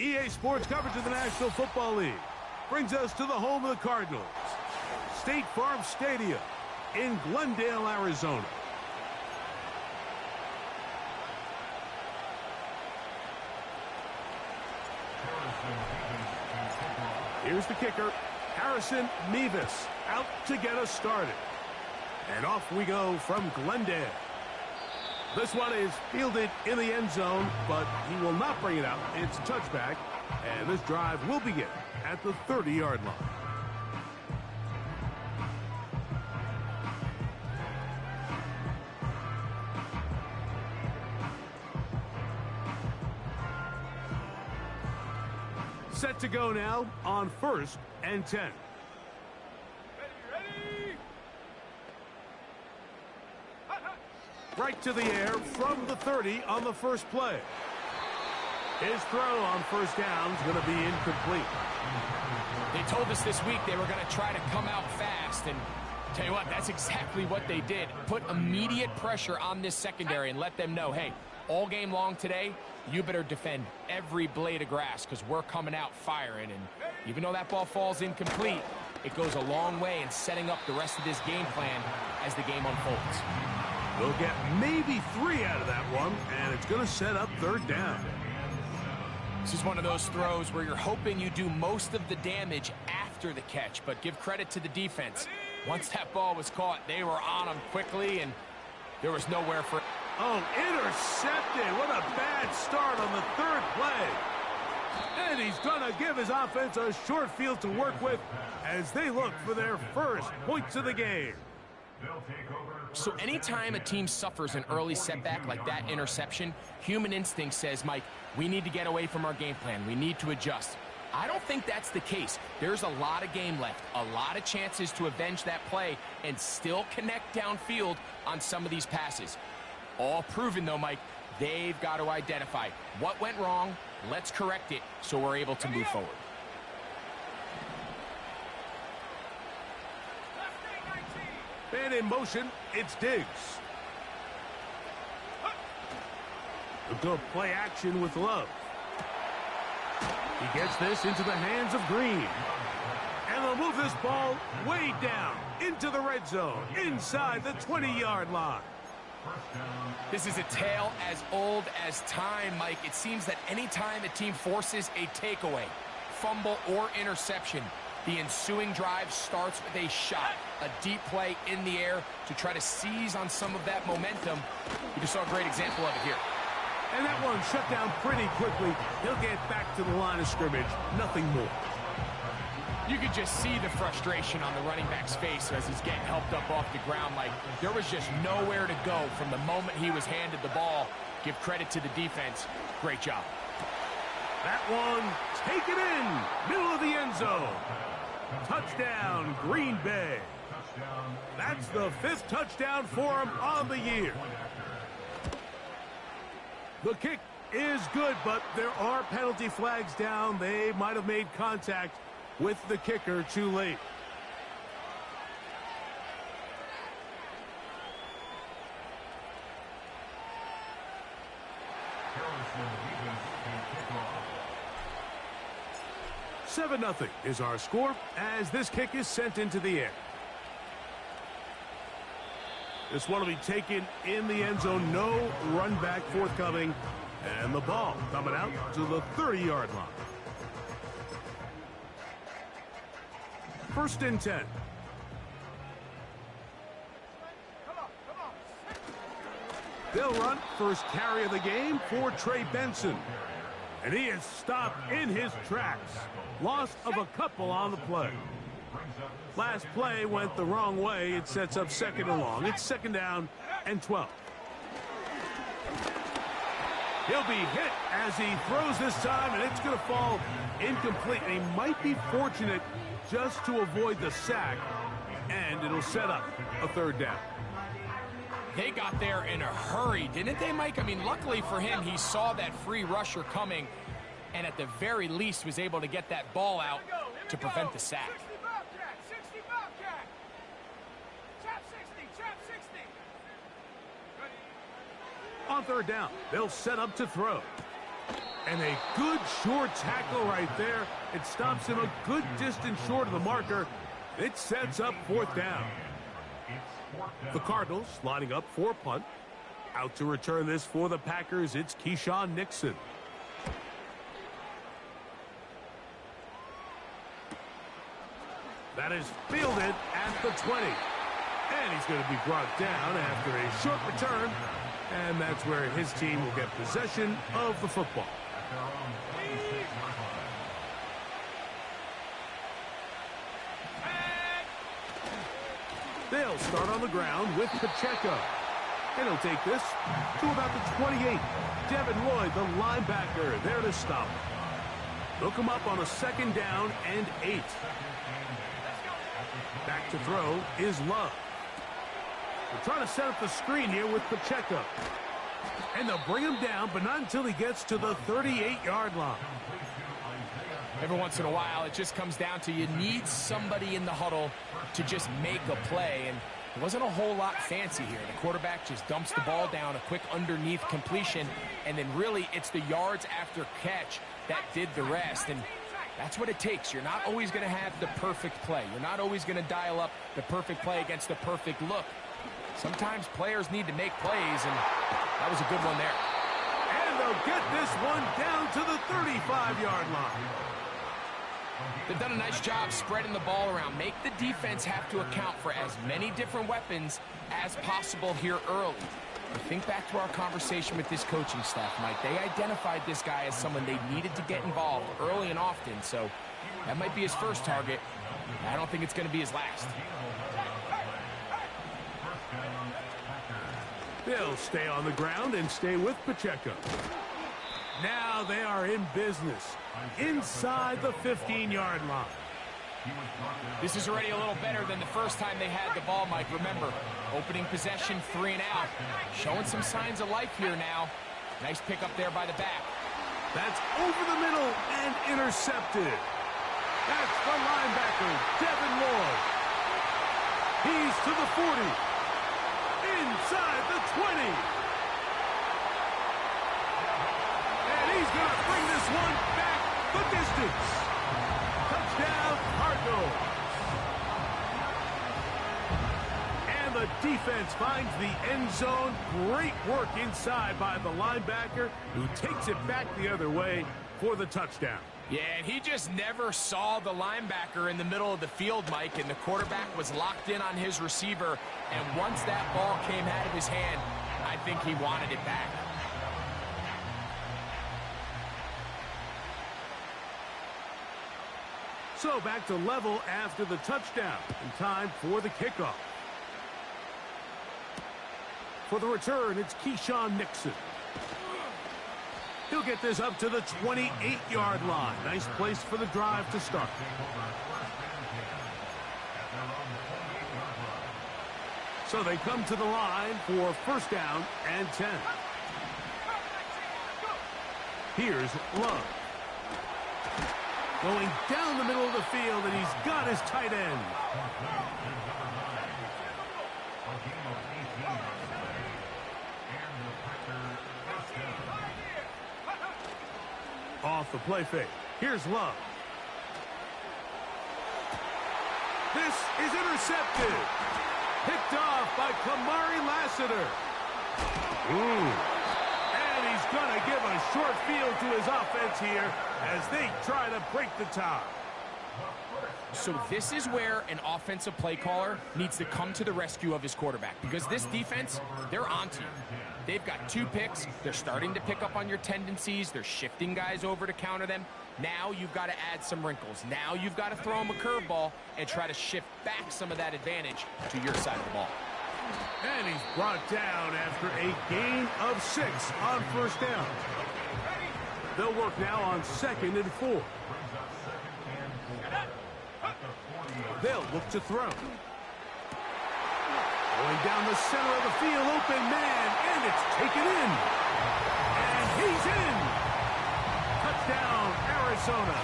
EA Sports coverage of the National Football League brings us to the home of the Cardinals, State Farm Stadium in Glendale, Arizona. Here's the kicker, Harrison Mevis, out to get us started. And off we go from Glendale. This one is fielded in the end zone, but he will not bring it out. It's a touchback, and this drive will begin at the 30-yard line. Set to go now on 1st and 10. Right to the air from the 30 on the first play. His throw on first down is going to be incomplete. They told us this week they were going to try to come out fast, and tell you what, that's exactly what they did. Put immediate pressure on this secondary and let them know, hey, all game long today, you better defend every blade of grass because we're coming out firing. And even though that ball falls incomplete, it goes a long way in setting up the rest of this game plan as the game unfolds. We'll get maybe 3 out of that one, and it's going to set up 3rd down. This is one of those throws where you're hoping you do most of the damage after the catch, but give credit to the defense. Once that ball was caught, they were on him quickly, and there was nowhere for it. Oh, intercepted. What a bad start on the 3rd play. And he's going to give his offense a short field to work with as they look for their first points of the game. So anytime a team suffers an early setback like that interception, human instinct says, Mike, we need to get away from our game plan. We need to adjust. I don't think that's the case. There's a lot of game left, a lot of chances to avenge that play and still connect downfield on some of these passes. All proven, though, Mike, they've got to identify what went wrong, let's correct it so we're able to move forward. And in motion, it's Diggs. Good play action with Love. He gets this into the hands of Green. And they'll move this ball way down into the red zone, inside the 20-yard line. This is a tale as old as time, Mike. It seems that anytime a team forces a takeaway, fumble, or interception, the ensuing drive starts with a shot, a deep play in the air to try to seize on some of that momentum. You just saw a great example of it here. And that one shut down pretty quickly. He'll get back to the line of scrimmage, nothing more. You could just see the frustration on the running back's face as he's getting helped up off the ground. Like there was just nowhere to go from the moment he was handed the ball. Give credit to the defense. Great job. That one taken in, middle of the end zone. Touchdown, Green Bay. That's the 5th touchdown for him on the year. The kick is good, but there are penalty flags down. They might have made contact with the kicker too late. Seven 0 is our score as this kick is sent into the air. This one will be taken in the end zone. No run back forthcoming. And the ball coming out to the 30-yard line. 1st and 10. They'll run first carry of the game for Trey Benson. And he is stopped in his tracks. Loss of a couple on the play. Last play went the wrong way. It sets up 2nd and long. It's 2nd down and 12. He'll be hit as he throws this time, and it's going to fall incomplete. And he might be fortunate just to avoid the sack, and it'll set up a 3rd down. They got there in a hurry, didn't they, Mike? I mean, luckily for him, he saw that free rusher coming, and at the very least was able to get that ball out to prevent the sack. 60 Bobcat. Trap 60, trap 60. On 3rd down, they'll set up to throw. And a good short tackle right there. It stops him a good distance short of the marker. It sets up 4th down. The Cardinals lining up for a punt. Out to return this for the Packers, it's Keyshawn Nixon. That is fielded at the 20. And he's going to be brought down after a short return. And that's where his team will get possession of the football. They'll start on the ground with Pacheco. And he'll take this to about the 28. Devin Lloyd, the linebacker, there to stop. They'll come up on a 2nd down and 8. Back to throw is Love. They're trying to set up the screen here with Pacheco. And they'll bring him down, but not until he gets to the 38-yard line. Every once in a while, it just comes down to you need somebody in the huddle to just make a play. And it wasn't a whole lot fancy here. The quarterback just dumps the ball down, a quick underneath completion, and then really it's the yards after catch that did the rest. And that's what it takes. You're not always going to have the perfect play. You're not always going to dial up the perfect play against the perfect look. Sometimes players need to make plays, and that was a good one there. And they'll get this one down to the 35-yard line. They've done a nice job spreading the ball around. Make the defense have to account for as many different weapons as possible here early. But think back to our conversation with this coaching staff, Mike. They identified this guy as someone they needed to get involved early and often, so that might be his first target. I don't think it's going to be his last. They'll stay on the ground and stay with Pacheco. Now they are in business inside the 15-yard line. This is already a little better than the first time they had the ball, Mike. Remember, opening possession, 3 and out. Showing some signs of life here now. Nice pick up there by the back. That's over the middle and intercepted. That's the linebacker, Devin Lloyd. He's to the 40. Inside the 20. And he's going to bring this one back the distance. Touchdown, Cardinals. And the defense finds the end zone. Great work inside by the linebacker, who takes it back the other way for the touchdown. Yeah, and he just never saw the linebacker in the middle of the field, Mike, and the quarterback was locked in on his receiver, and once that ball came out of his hand, I think he wanted it back. So back to level after the touchdown, and time for the kickoff. For the return, it's Keyshawn Nixon. He'll get this up to the 28-yard line. Nice place for the drive to start. So they come to the line for 1st down and 10. Here's Love. Going down the middle of the field, and he's got his tight end. Off the play fake. Here's Love. This is intercepted. Picked off by Kamari Lassiter. And he's going to give a short field to his offense here as they try to break the tie. So this is where an offensive play caller needs to come to the rescue of his quarterback, because this defense, they're onto you. They've got 2 picks. They're starting to pick up on your tendencies. They're shifting guys over to counter them. Now you've got to add some wrinkles. Now you've got to throw them a curveball and try to shift back some of that advantage to your side of the ball. And he's brought down after a gain of 6 on 1st down. They'll work now on 2nd and 4. They'll look to throw. Going down the center of the field, open man, and it's taken in. And he's in. Touchdown, Arizona.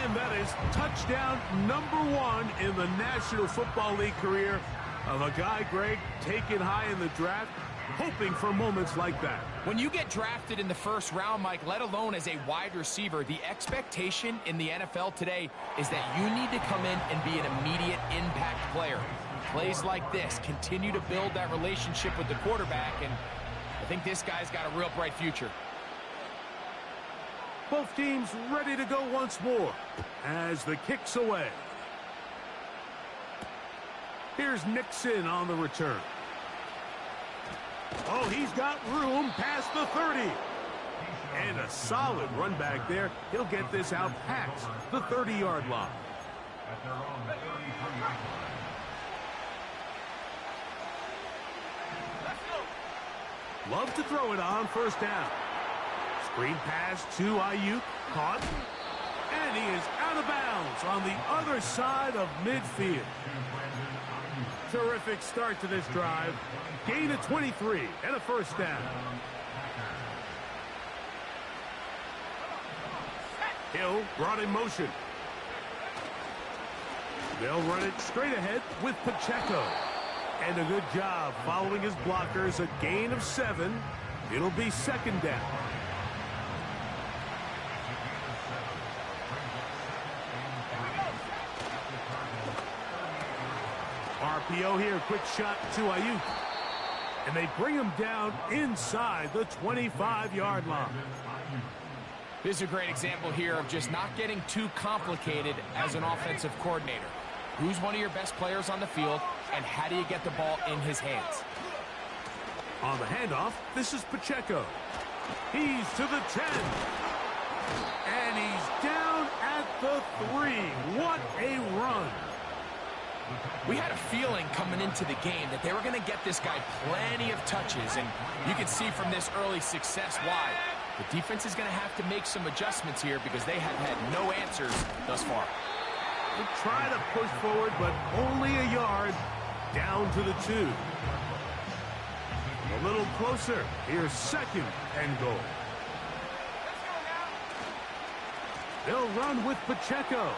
And that is touchdown number 1 in the National Football League career of a guy, Greg, taken high in the draft. hoping for moments like that. When you get drafted in the first round, Mike, let alone as a wide receiver, the expectation in the NFL today is that you need to come in and be an immediate impact player. Plays like this continue to build that relationship with the quarterback, and I think this guy's got a real bright future. Both teams ready to go once more as the kick's away. Here's Nixon on the return. Oh, he's got room past the 30. And a solid run back there. He'll get this out past the 30-yard line. Love to throw it on first down. Screen pass to Ayuk. Caught. And he is out of bounds on the other side of midfield. Terrific start to this drive. Gain of 23 and a first down. Hill brought in motion. They'll run it straight ahead with Pacheco. And a good job following his blockers. A gain of 7. It'll be second down. RPO here, quick shot to Ayuk. And they bring him down inside the 25-yard line. This is a great example here of just not getting too complicated as an offensive coordinator. Who's one of your best players on the field, and how do you get the ball in his hands? On the handoff, this is Pacheco. He's to the 10. And he's down at the 3. What a run. We had a feeling coming into the game that they were going to get this guy plenty of touches, and you can see from this early success why. The defense is going to have to make some adjustments here because they have had no answers thus far. They try to push forward, but only a yard down to the 2. A little closer. Here's second and goal. They'll run with Pacheco.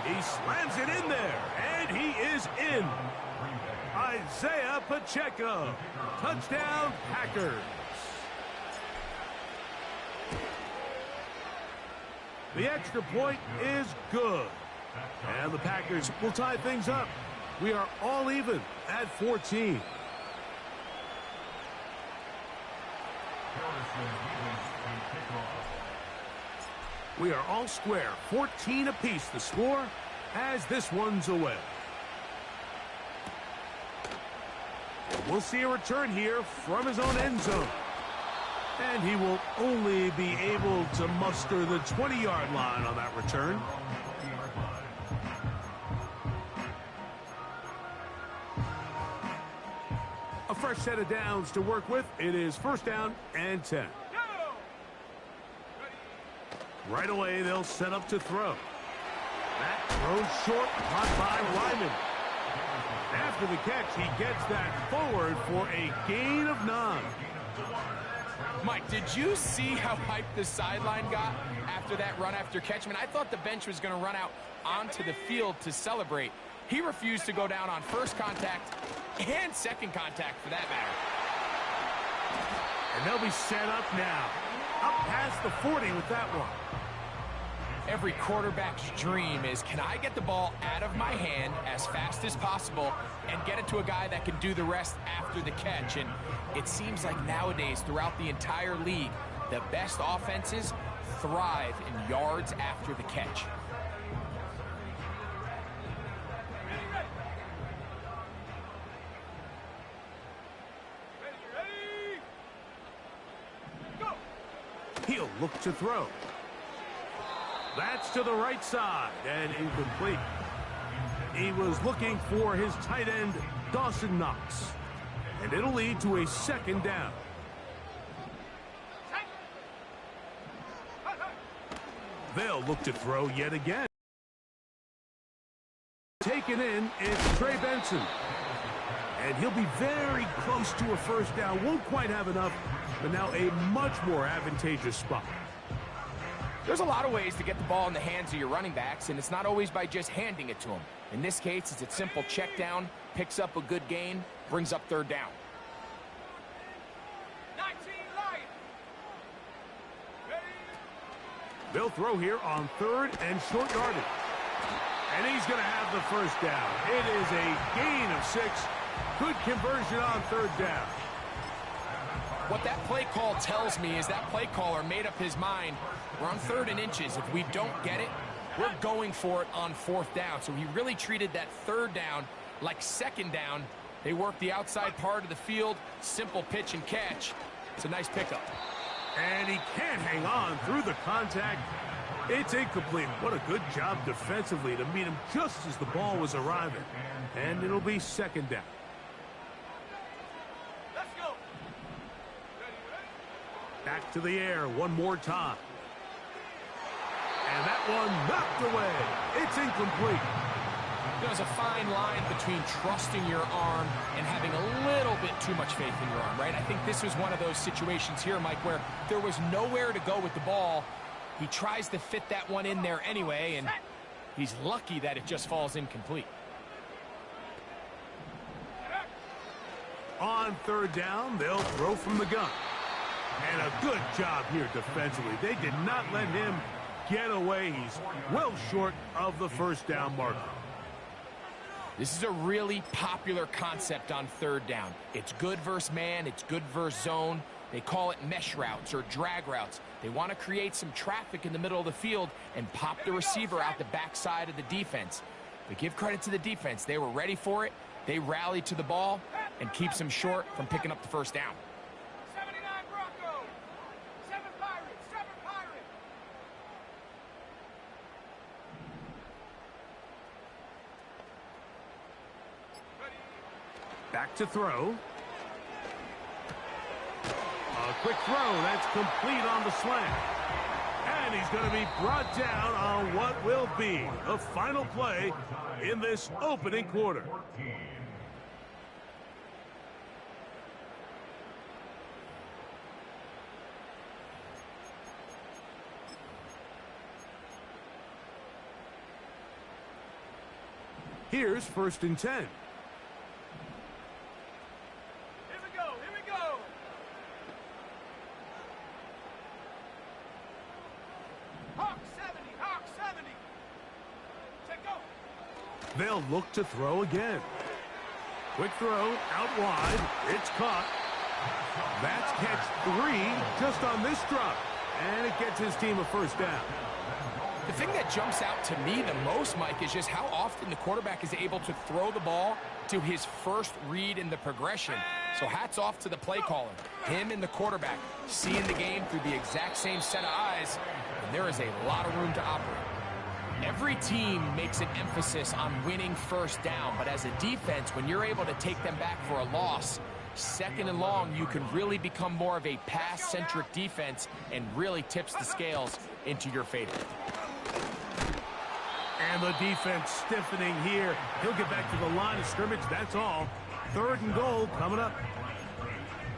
He slams it in there, and he is in. Isaiah Pacheco. Touchdown, Packers. The extra point is good. And the Packers will tie things up. We are all even at 14. We are all square, 14 apiece the score as this one's away. And we'll see a return here from his own end zone. And he will only be able to muster the 20-yard line on that return. A fresh set of downs to work with. It is first down and 10. Right away, they'll set up to throw. That throws short, caught by Ryman. After the catch, he gets that forward for a gain of 9. Mike, did you see how hyped the sideline got after that run after catch? I mean, I thought the bench was going to run out onto the field to celebrate. He refused to go down on first contact and second contact, for that matter. And they'll be set up now. Up past the 40 with that one. Every quarterback's dream is, can I get the ball out of my hand as fast as possible and get it to a guy that can do the rest after the catch? And it seems like nowadays, throughout the entire league, the best offenses thrive in yards after the catch. He'll look to throw. That's to the right side and incomplete. He was looking for his tight end, Dawson Knox. And it'll lead to a second down. They'll look to throw yet again. Taken in is Trey Benson. And he'll be very close to a first down. Won't quite have enough, but now a much more advantageous spot. There's a lot of ways to get the ball in the hands of your running backs, and it's not always by just handing it to them. In this case, it's a simple check down, picks up a good gain, brings up third down. They'll throw here on 3rd and short yardage. And he's going to have the first down. It is a gain of 6. Good conversion on 3rd down. What that play call tells me is that play caller made up his mind. We're on 3rd and inches. If we don't get it, we're going for it on 4th down. So he really treated that 3rd down like 2nd down. They work the outside part of the field. Simple pitch and catch. It's a nice pickup. And he can't hang on through the contact. It's incomplete. What a good job defensively to meet him just as the ball was arriving. And it'll be 2nd down. Let's go. Back to the air one more time. And that one knocked away. It's incomplete. There's a fine line between trusting your arm and having a little bit too much faith in your arm, right? I think this was one of those situations here, Mike, where there was nowhere to go with the ball. He tries to fit that one in there anyway, and he's lucky that it just falls incomplete. On 3rd down, they'll throw from the gun. And a good job here defensively. They did not let him get away. He's well short of the 1st down marker. This is a really popular concept on 3rd down. It's good versus man. It's good versus zone. They call it mesh routes or drag routes. They want to create some traffic in the middle of the field and pop the receiver out the backside of the defense. But give credit to the defense. They were ready for it. They rallied to the ball and keeps them short from picking up the 1st down. 79 Broncos. 7 Pirates. 7 Pirates. Back to throw. A quick throw. That's complete on the slant. And he's going to be brought down on what will be the final play in this opening quarter. Here's 1st and 10. Here we go. Here we go. Hawk 70. Hawk 70. Check go. They'll look to throw again. Quick throw out wide. It's caught. That's catch 3 just on this drop. And it gets his team a 1st down. The thing that jumps out to me the most, Mike, is just how often the quarterback is able to throw the ball to his first read in the progression. So hats off to the play caller. Him and the quarterback seeing the game through the exact same set of eyes, and there is a lot of room to operate. Every team makes an emphasis on winning 1st down, but as a defense, when you're able to take them back for a loss, 2nd and long, you can really become more of a pass-centric defense and really tips the scales into your favor. And the defense stiffening here. He'll get back to the line of scrimmage. That's all. 3rd and goal coming up.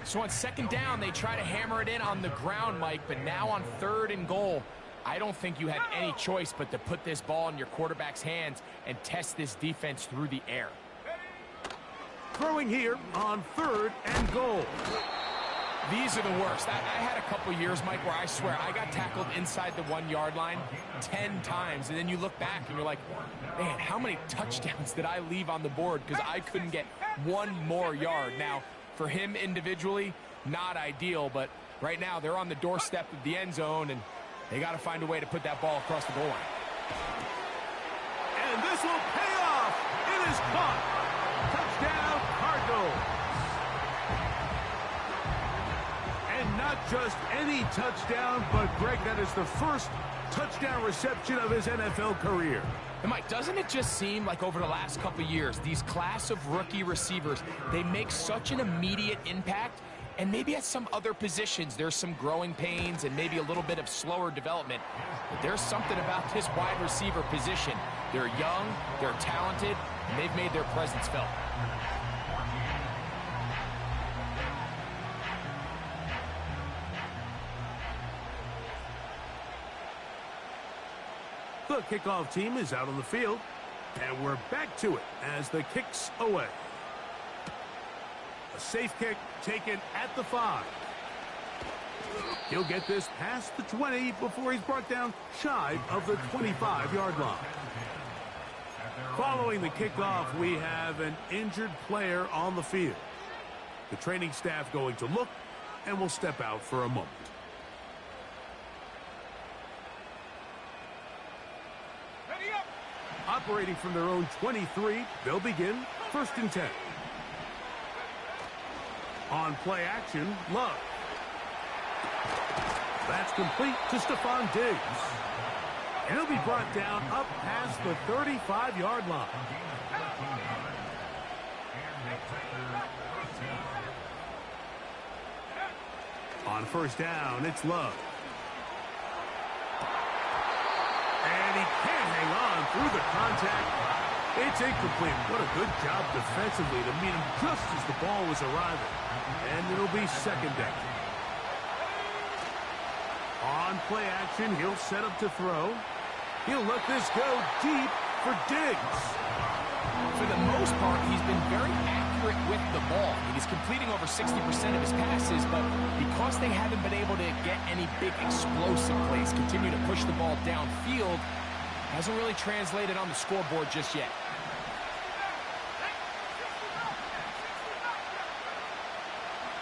So on 2nd down, they try to hammer it in on the ground, Mike, but now on 3rd and goal, I don't think you have any choice but to put this ball in your quarterback's hands and test this defense through the air. Throwing here on 3rd and goal. These are the worst. I had a couple years, Mike, where I swear I got tackled inside the 1-yard line 10 times, and then you look back and you're like, man, how many touchdowns did I leave on the board because I couldn't get one more yard? Now, for him individually, not ideal, but right now they're on the doorstep of the end zone, and they got to find a way to put that ball across the goal line. And this will pay off. It is caught. Touchdown, Cardinals. And not just any touchdown, but, Greg, that is the first touchdown reception of his NFL career. And, Mike, doesn't it just seem like over the last couple of years, these class of rookie receivers, they make such an immediate impact, and maybe at some other positions there's some growing pains and maybe a little bit of slower development. But there's something about this wide receiver position. They're young, they're talented, and they've made their presence felt. The kickoff team is out on the field, and we're back to it as the kick's away. A safe kick taken at the 5. He'll get this past the 20 before he's brought down shy of the 25-yard line. Following the kickoff, we have an injured player on the field. The training staff going to look and will step out for a moment. Ready up. Operating from their own 23, they'll begin 1st and 10. On play action, Love. That's complete to Stephon Diggs. And he'll be brought down up past the 35-yard line. On 1st down, it's Love. And he can't hang on through the contact. It's incomplete. What a good job defensively to meet him just as the ball was arriving. And it'll be 2nd down. On play action, he'll set up to throw. He'll let this go deep for Diggs. For the most part, he's been very accurate with the ball. He's completing over 60% of his passes, but because they haven't been able to get any big explosive plays, continue to push the ball downfield, hasn't really translated on the scoreboard just yet.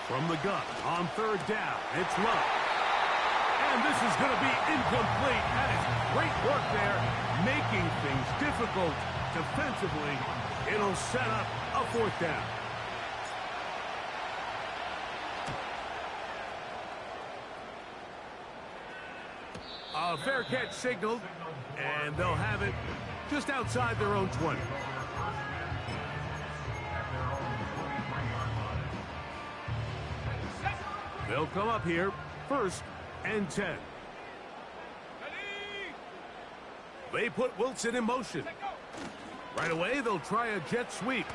From the gun, on 3rd down, it's Love. And this is going to be incomplete. That is great work there, making things difficult defensively. It'll set up a 4th down. A fair catch signaled, and they'll have it just outside their own 20. They'll come up here, 1st and 10. They put Wilson in motion. Right away, they'll try a jet sweep.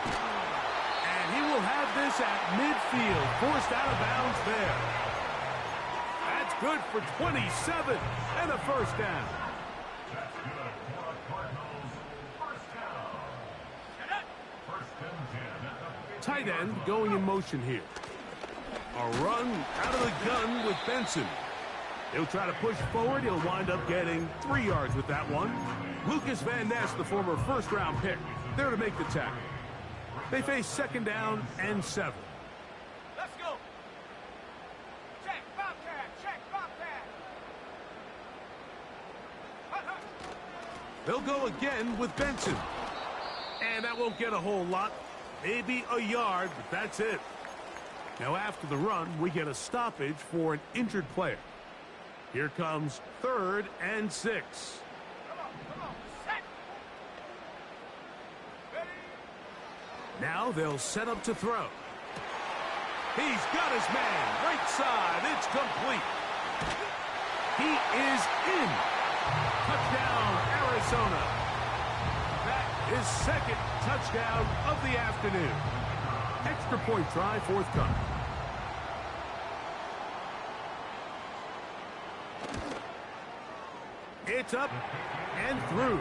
And he will have this at midfield, forced out of bounds there. That's good for 27 and a 1st down. Tight end going in motion here. A run out of the gun with Benson. He'll try to push forward. He'll wind up getting 3 yards with that one. Lucas Van Ness, the former 1st-round pick, there to make the tackle. They face 2nd down and 7. Let's go. Check, Bobcat. Check, Bobcat. They'll go again with Benson. And that won't get a whole lot. Maybe a yard, but that's it. Now after the run, we get a stoppage for an injured player. Here comes 3rd and 6. Come on, set. Ready. Now they'll set up to throw. He's got his man, right side, it's complete. He is in. Touchdown, Arizona. That is 2nd touchdown of the afternoon. Extra point try, forthcoming. It's up and through.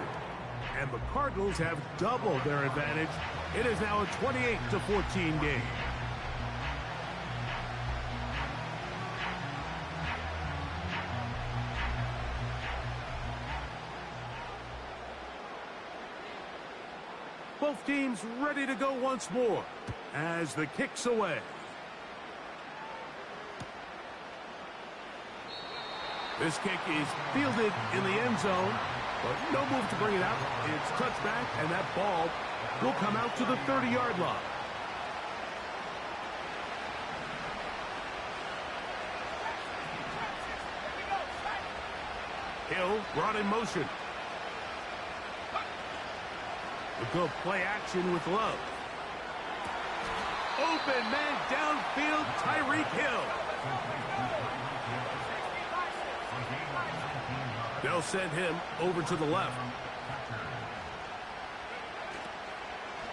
And the Cardinals have doubled their advantage. It is now a 28-14 game. Both teams ready to go once more as the kick's away. This kick is fielded in the end zone, but no move to bring it out. It's touchback, and that ball will come out to the 30-yard line. Hill brought in motion. We'll go play action with Love. Open man downfield, Tyreek Hill. They'll send him over to the left.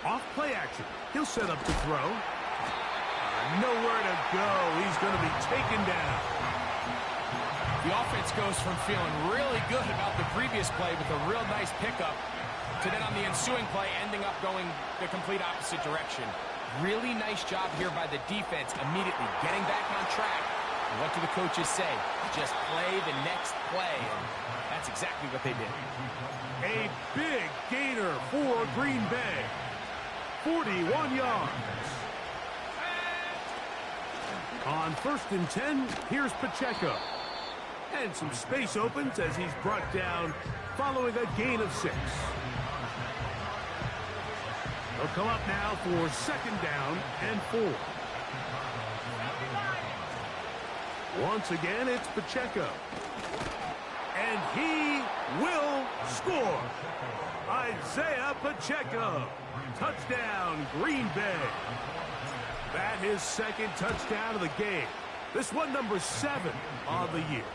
Off play action. He'll set up to throw. Nowhere to go. He's going to be taken down. The offense goes from feeling really good about the previous play with a real nice pickup to then on the ensuing play ending up going the complete opposite direction. Really nice job here by the defense, immediately getting back on track. And what do the coaches say? Just play the next play, and that's exactly what they did. A big gainer for Green Bay. 41 yards. On 1st and 10, here's Pacheco. And some space opens as he's brought down following a gain of 6. They'll come up now for 2nd down and 4. Once again, it's Pacheco. And he will score. Isaiah Pacheco. Touchdown, Green Bay. That his 2nd touchdown of the game. This one number 7 on the year.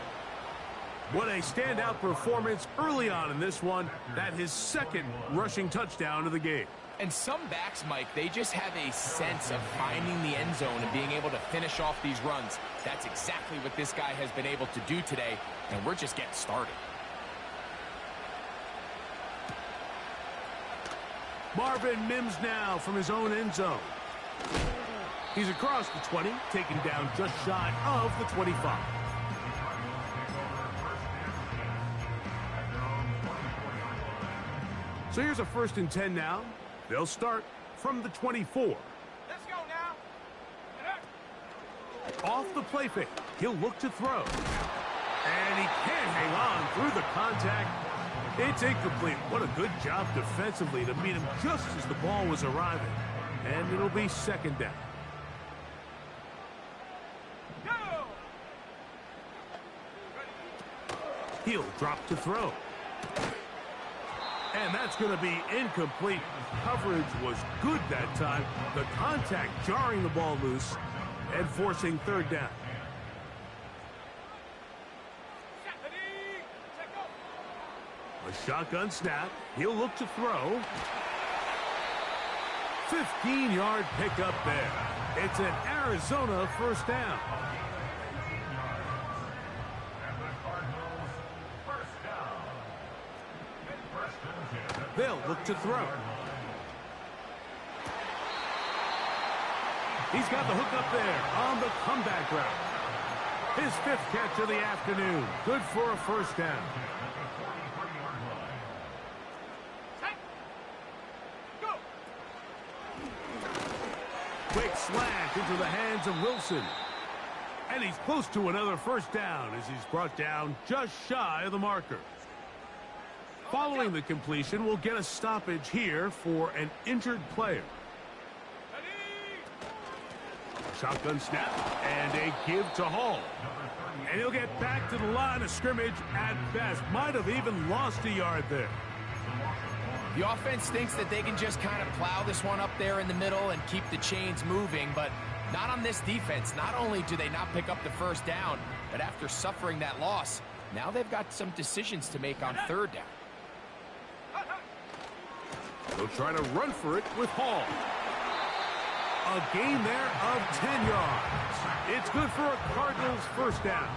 What a standout performance early on in this one. That his 2nd rushing touchdown of the game. And some backs, Mike, they just have a sense of finding the end zone and being able to finish off these runs. That's exactly what this guy has been able to do today, and we're just getting started. Marvin Mims now from his own end zone. He's across the 20, taken down just shy of the 25. So here's a 1st and 10 now. They'll start from the 24. Let's go now. Off the play fake, he'll look to throw. And he can't hang on through the contact. It's incomplete. What a good job defensively to meet him just as the ball was arriving. And it'll be 2nd down. Go! He'll drop to throw. And that's going to be incomplete. Coverage was good that time. The contact jarring the ball loose and forcing 3rd down. A shotgun snap. He'll look to throw. 15-yard pickup there. It's an Arizona 1st down. They'll look to throw. He's got the hook up there on the comeback route. His 5th catch of the afternoon. Good for a 1st down. Quick slant into the hands of Wilson. And he's close to another 1st down as he's brought down just shy of the marker. Following the completion, we'll get a stoppage here for an injured player. Shotgun snap and a give to Hall. And he'll get back to the line of scrimmage at best. Might have even lost a yard there. The offense thinks that they can just kind of plow this one up there in the middle and keep the chains moving, but not on this defense. Not only do they not pick up the 1st down, but after suffering that loss, now they've got some decisions to make on 3rd down. They'll try to run for it with Hall. A gain there of 10 yards. It's good for a Cardinals 1st down.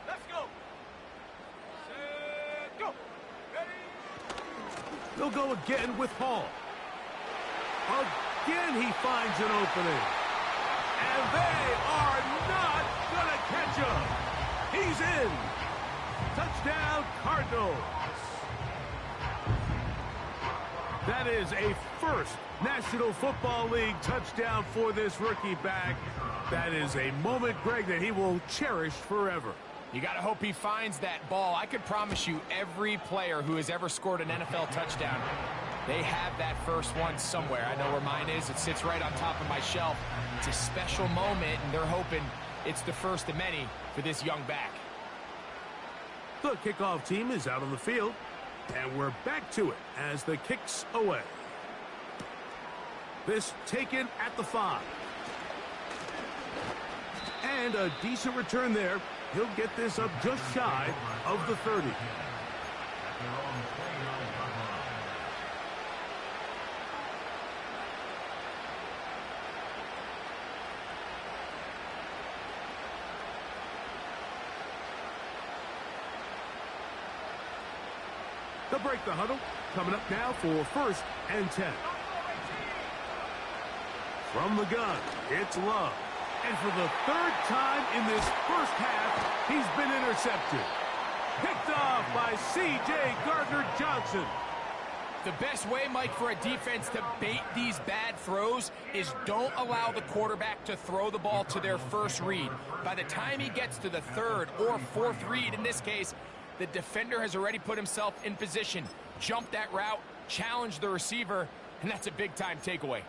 Let's go. Set, go. Ready? They'll go again with Hall. Again he finds an opening. And they are not going to catch him. He's in. Touchdown, Cardinals. That is a 1st National Football League touchdown for this rookie back. That is a moment, Greg, that he will cherish forever. You got to hope he finds that ball. I could promise you every player who has ever scored an NFL touchdown, they have that first one somewhere. I know where mine is. It sits right on top of my shelf. It's a special moment, and they're hoping it's the first of many for this young back. The kickoff team is out on the field, and we're back to it as the kick's away. This taken at the 5. And a decent return there. He'll get this up just shy of the 30. They'll break the huddle. Coming up now for 1st and 10. From the gun, it's Love. And for the 3rd time in this first half, he's been intercepted. Picked off by C.J. Gardner-Johnson. The best way, Mike, for a defense to bait these bad throws is don't allow the quarterback to throw the ball to their first read. By the time he gets to the 3rd or 4th read, in this case, the defender has already put himself in position, jumped that route, challenged the receiver, and that's a big-time takeaway.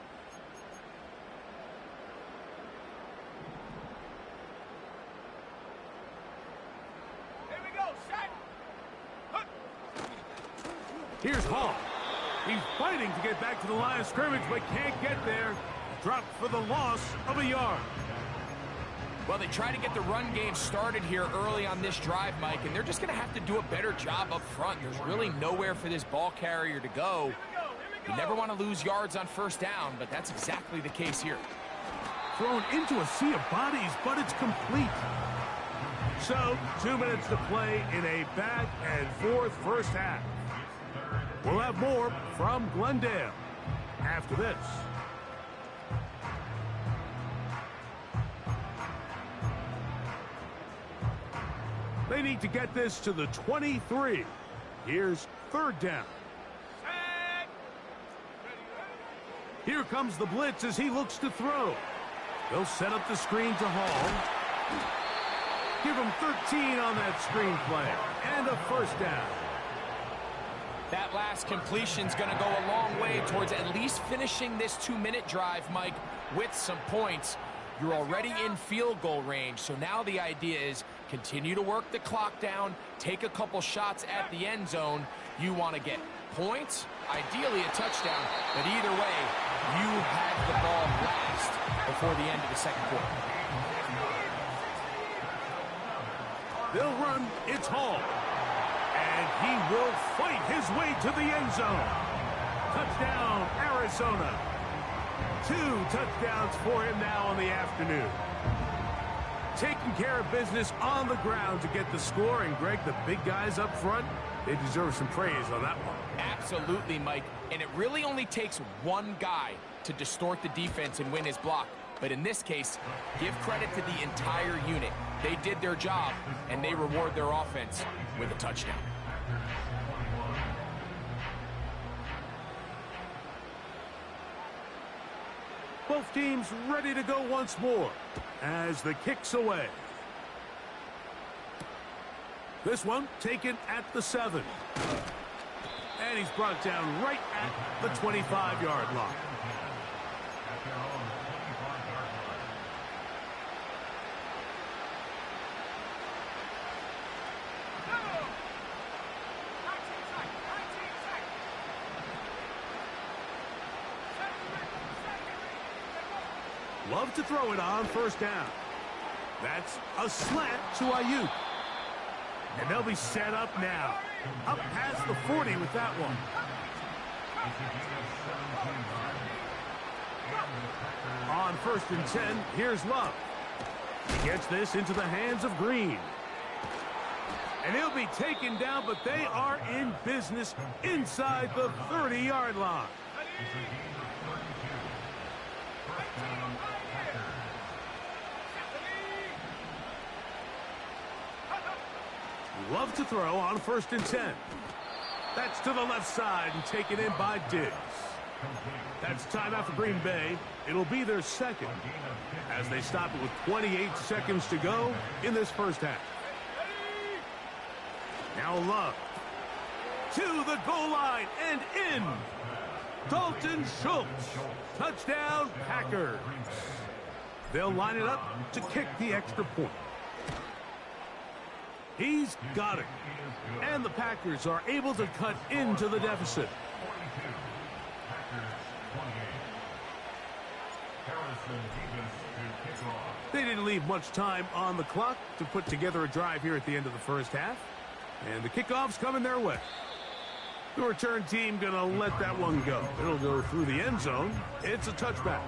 Here we go, set. Here's Hall. He's fighting to get back to the line of scrimmage, but can't get there. Dropped for the loss of a yard. Well, they try to get the run game started here early on this drive, Mike, and they're just going to have to do a better job up front. There's really nowhere for this ball carrier to go. You never want to lose yards on 1st down, but that's exactly the case here. Thrown into a sea of bodies, but it's complete. So, 2 minutes to play in a back and forth first half. We'll have more from Glendale after this. They need to get this to the 23. Here's 3rd down. Here comes the blitz as he looks to throw. They'll set up the screen to Hall. Give him 13 on that screen play. And a 1st down. That last completion's going to go a long way towards at least finishing this 2-minute drive, Mike, with some points. You're already in field goal range, so now the idea is continue to work the clock down, take a couple shots at the end zone. You want to get points, ideally a touchdown, but either way, you have the ball last before the end of the 2nd quarter. They'll run, it's Hall. And he will fight his way to the end zone. Touchdown, Arizona. 2 touchdowns for him now in the afternoon. Taking care of business on the ground to get the score. And, Greg, the big guys up front, they deserve some praise on that one. Absolutely, Mike. And it really only takes one guy to distort the defense and win his block. But in this case, give credit to the entire unit. They did their job, and they reward their offense with a touchdown. Both teams ready to go once more as the kick's away. This one taken at the 7. And he's brought down right at the 25-yard line. Love to throw it on 1st down. That's a slant to Ayuk. And they'll be set up now. Up past the 40 with that one. On 1st and 10, here's Love. He gets this into the hands of Green. And he'll be taken down, but they are in business inside the 30-yard line. Love to throw on 1st and 10. That's to the left side and taken in by Diggs. That's timeout for Green Bay. It'll be their 2nd as they stop it with 28 seconds to go in this first half. Now Love to the goal line and in. Dalton Schultz. Touchdown, Packers. They'll line it up to kick the extra point. He's got it. And the Packers are able to cut into the deficit. They didn't leave much time on the clock to put together a drive here at the end of the first half. And the kickoff's coming their way. The return team going to let that one go. It'll go through the end zone. It's a touchback.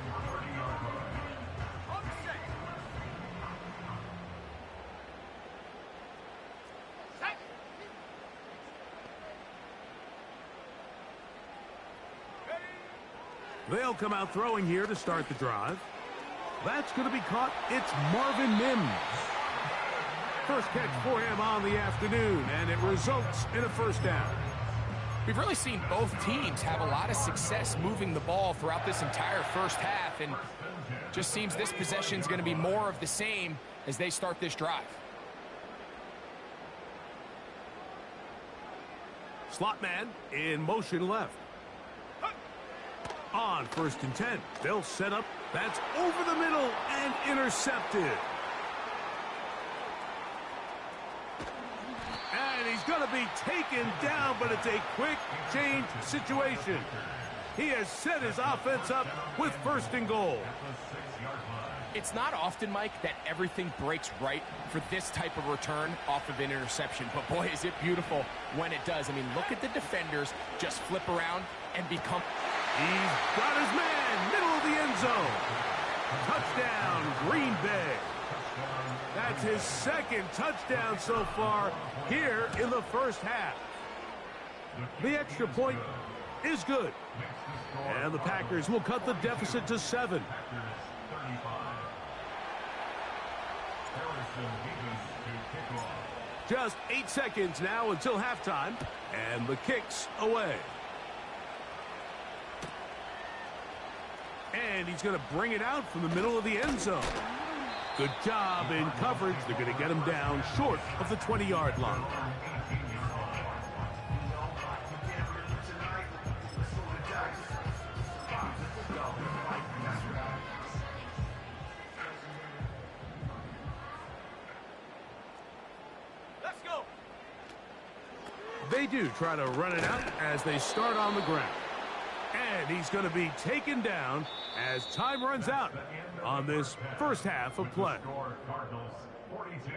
They'll come out throwing here to start the drive. That's going to be caught. It's Marvin Mims. First catch for him on the afternoon, and it results in a first down. We've really seen both teams have a lot of success moving the ball throughout this entire first half, and just seems this possession is going to be more of the same as they start this drive. Slot man in motion left. On 1st and 10, they'll set up. That's over the middle and intercepted. And he's going to be taken down, but it's a quick change situation. He has set his offense up with 1st and goal. It's not often, Mike, that everything breaks right for this type of return off of an interception. But, boy, is it beautiful when it does. I mean, look at the defenders just flip around and become... He's got his man, middle of the end zone. Touchdown, Green Bay. That's his 2nd touchdown so far here in the first half. The extra point is good. And the Packers will cut the deficit to 7. Just 8 seconds now until halftime, and the kick's away. And he's going to bring it out from the middle of the end zone. Good job in coverage. They're going to get him down short of the 20-yard line. Let's go. They do try to run it out as they start on the ground. And he's going to be taken down as time runs out on this first half of play. Cardinals 42,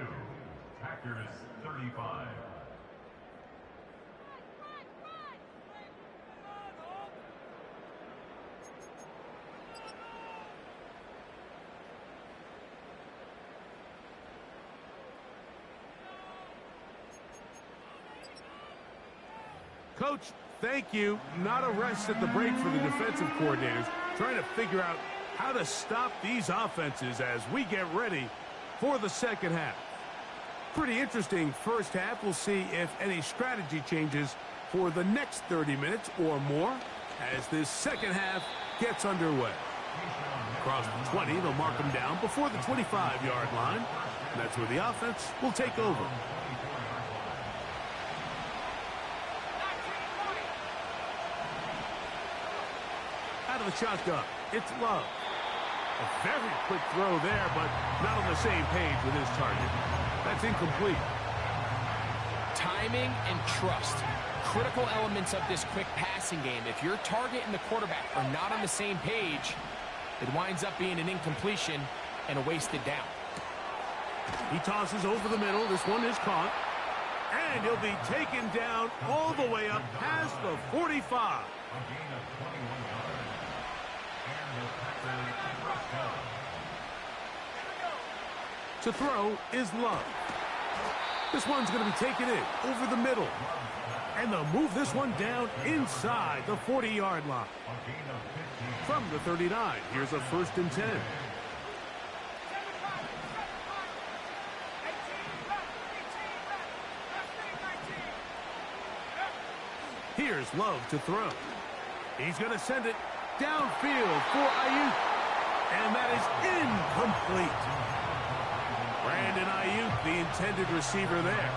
Packers 35. Coach, thank you. Not a rest at the break for the defensive coordinators, trying to figure out how to stop these offenses as we get ready for the second half. Pretty interesting first half. We'll see if any strategy changes for the next 30 minutes or more as this second half gets underway. Across the 20, they'll mark them down before the 25-yard line. And that's where the offense will take over. Out of the shotgun, it's Love. A very quick throw there, but not on the same page with his target. That's incomplete. Timing and trust, critical elements of this quick passing game. If your target and the quarterback are not on the same page, it winds up being an incompletion and a wasted down. He tosses over the middle. This one is caught. And he'll be taken down all the way up past the 45. To throw is Love. This one's going to be taken in over the middle. And they'll move this one down inside the 40-yard line. From the 39, here's a 1st and 10. Here's Love to throw. He's going to send it downfield for Ayuk. And that is incomplete. Brandon Ayuk, the intended receiver there.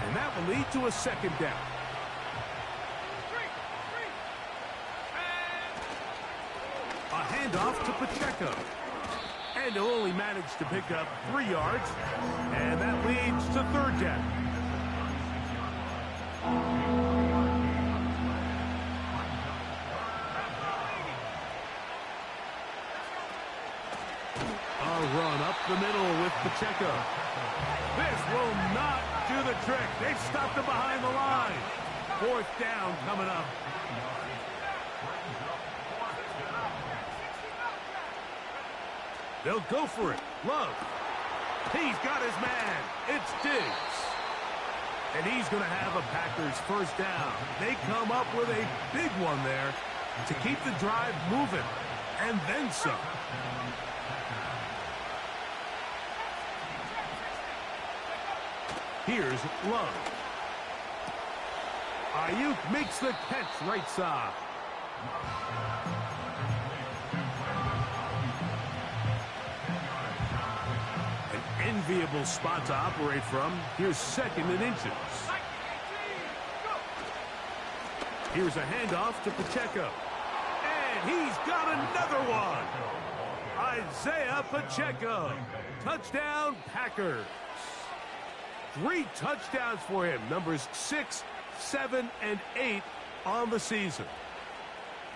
And that will lead to a second down. A handoff to Pacheco. And he'll only manage to pick up 3 yards. And that leads to 3rd down. A run up the middle with Pacheco. This will not do the trick. They've stopped him behind the line. 4th down coming up. They'll go for it. Love. He's got his man. It's Diggs. And he's going to have a Packers 1st down. They come up with a big one there to keep the drive moving, and then some. Here's Love. Ayuk makes the catch right side. An enviable spot to operate from. Here's 2nd and inches. Here's a handoff to Pacheco. And he's got another one. Isaiah Pacheco. Touchdown, Packers. 3 touchdowns for him. Numbers 6, 7, and 8 on the season.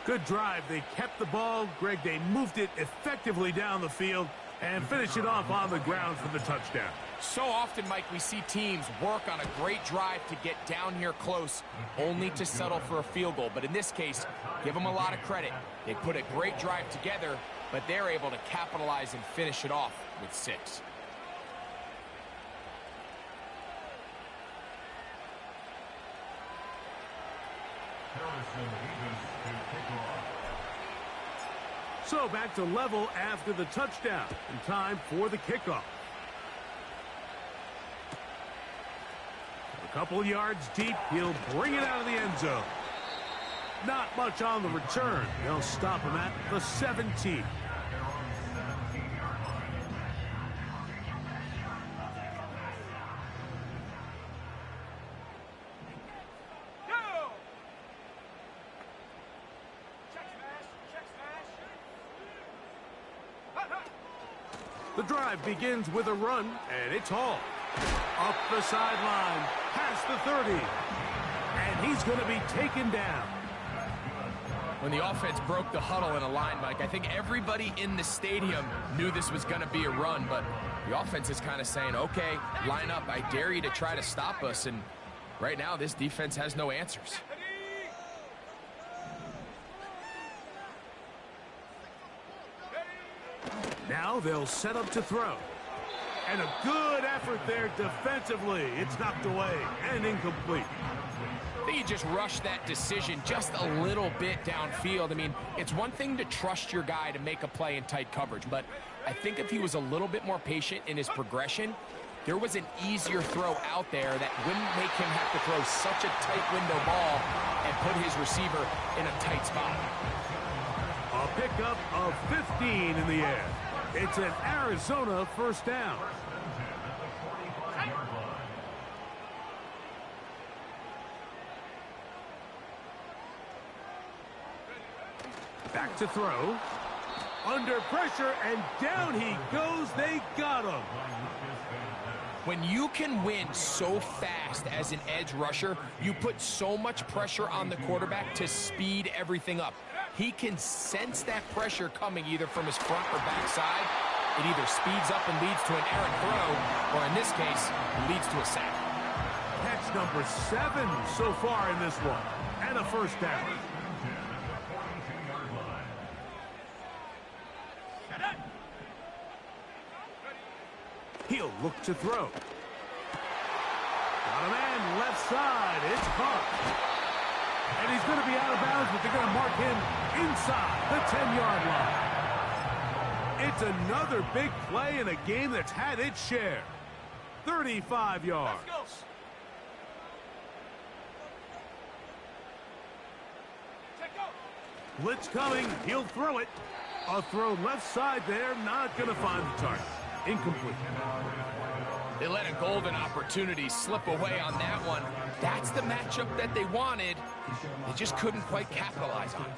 Good drive. They kept the ball. Greg, they moved it effectively down the field and finished it off on the ground for the touchdown. So often, Mike, we see teams work on a great drive to get down here close, only to settle for a field goal. But in this case, give them a lot of credit. They put a great drive together, but they're able to capitalize and finish it off with 6. So back to level after the touchdown, and time for the kickoff. A couple yards deep, he'll bring it out of the end zone. Not much on the return. They'll stop him at the 17. The drive begins with a run, and it's Hall. Up the sideline, past the 30, and he's going to be taken down. When the offense broke the huddle in a line, Mike, I think everybody in the stadium knew this was going to be a run, but the offense is kind of saying, okay, line up, I dare you to try to stop us, and right now this defense has no answers. Now they'll set up to throw. And a good effort there defensively. It's knocked away and incomplete. I think he just rushed that decision just a little bit downfield. I mean, it's one thing to trust your guy to make a play in tight coverage, but I think if he was a little bit more patient in his progression, there was an easier throw out there that wouldn't make him have to throw such a tight window ball and put his receiver in a tight spot. A pickup of 15 in the air. It's an Arizona first down. Back to throw. Under pressure, and down he goes. They got him. When you can win so fast as an edge rusher, you put so much pressure on the quarterback to speed everything up. He can sense that pressure coming either from his front or back side. It either speeds up and leads to an errant throw, or in this case, leads to a sack. Catch number 7 so far in this one, and a first down. He'll look to throw. Got a man left side. It's caught. And he's going to be out of bounds, but they're going to mark him inside the 10-yard line. It's another big play in a game that's had its share. 35 yards. Blitz coming. He'll throw it. A throw left side there. Not going to find the target. Incomplete. They let a golden opportunity slip away on that one. That's the matchup that they wanted. They just couldn't quite capitalize on it.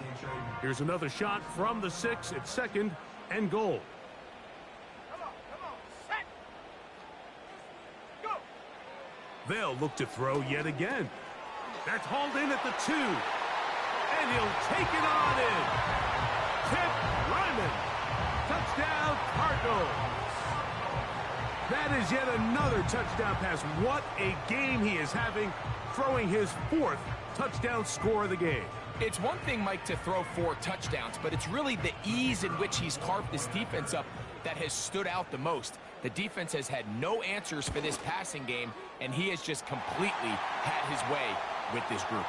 Here's another shot from the 6. It's 2nd and goal. Come on, set. Go. They'll look to throw yet again. That's hauled in at the 2. And he'll take it on in. Tip Ryman. Touchdown, Cardinals. That is yet another touchdown pass. What a game he is having, throwing his 4th touchdown score of the game. It's one thing, Mike, to throw 4 touchdowns, but it's really the ease in which he's carved this defense up that has stood out the most. The defense has had no answers for this passing game, and he has just completely had his way with this group.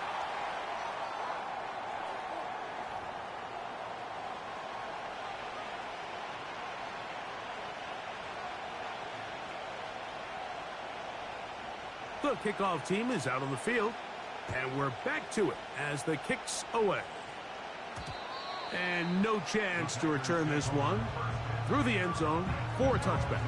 The kickoff team is out on the field, and we're back to it as the kick's away. And no chance to return this one through the end zone for a touchback.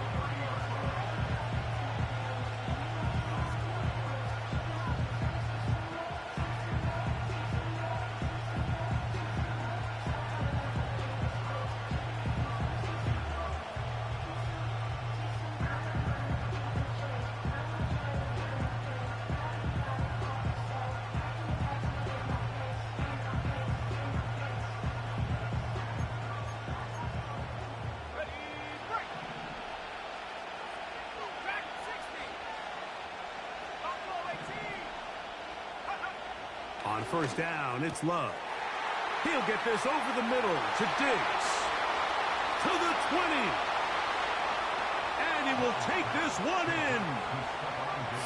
On first down, it's Love. He'll get this over the middle to Diggs. To the 20. And he will take this one in.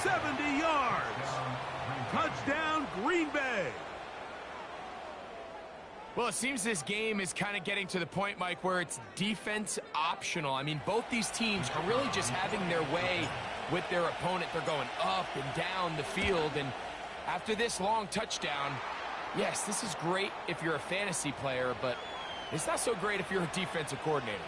70 yards. Touchdown, Green Bay. Well, it seems this game is kind of getting to the point, Mike, where it's defense optional. I mean, both these teams are really just having their way with their opponent. They're going up and down the field, and after this long touchdown, yes, this is great if you're a fantasy player, but it's not so great if you're a defensive coordinator.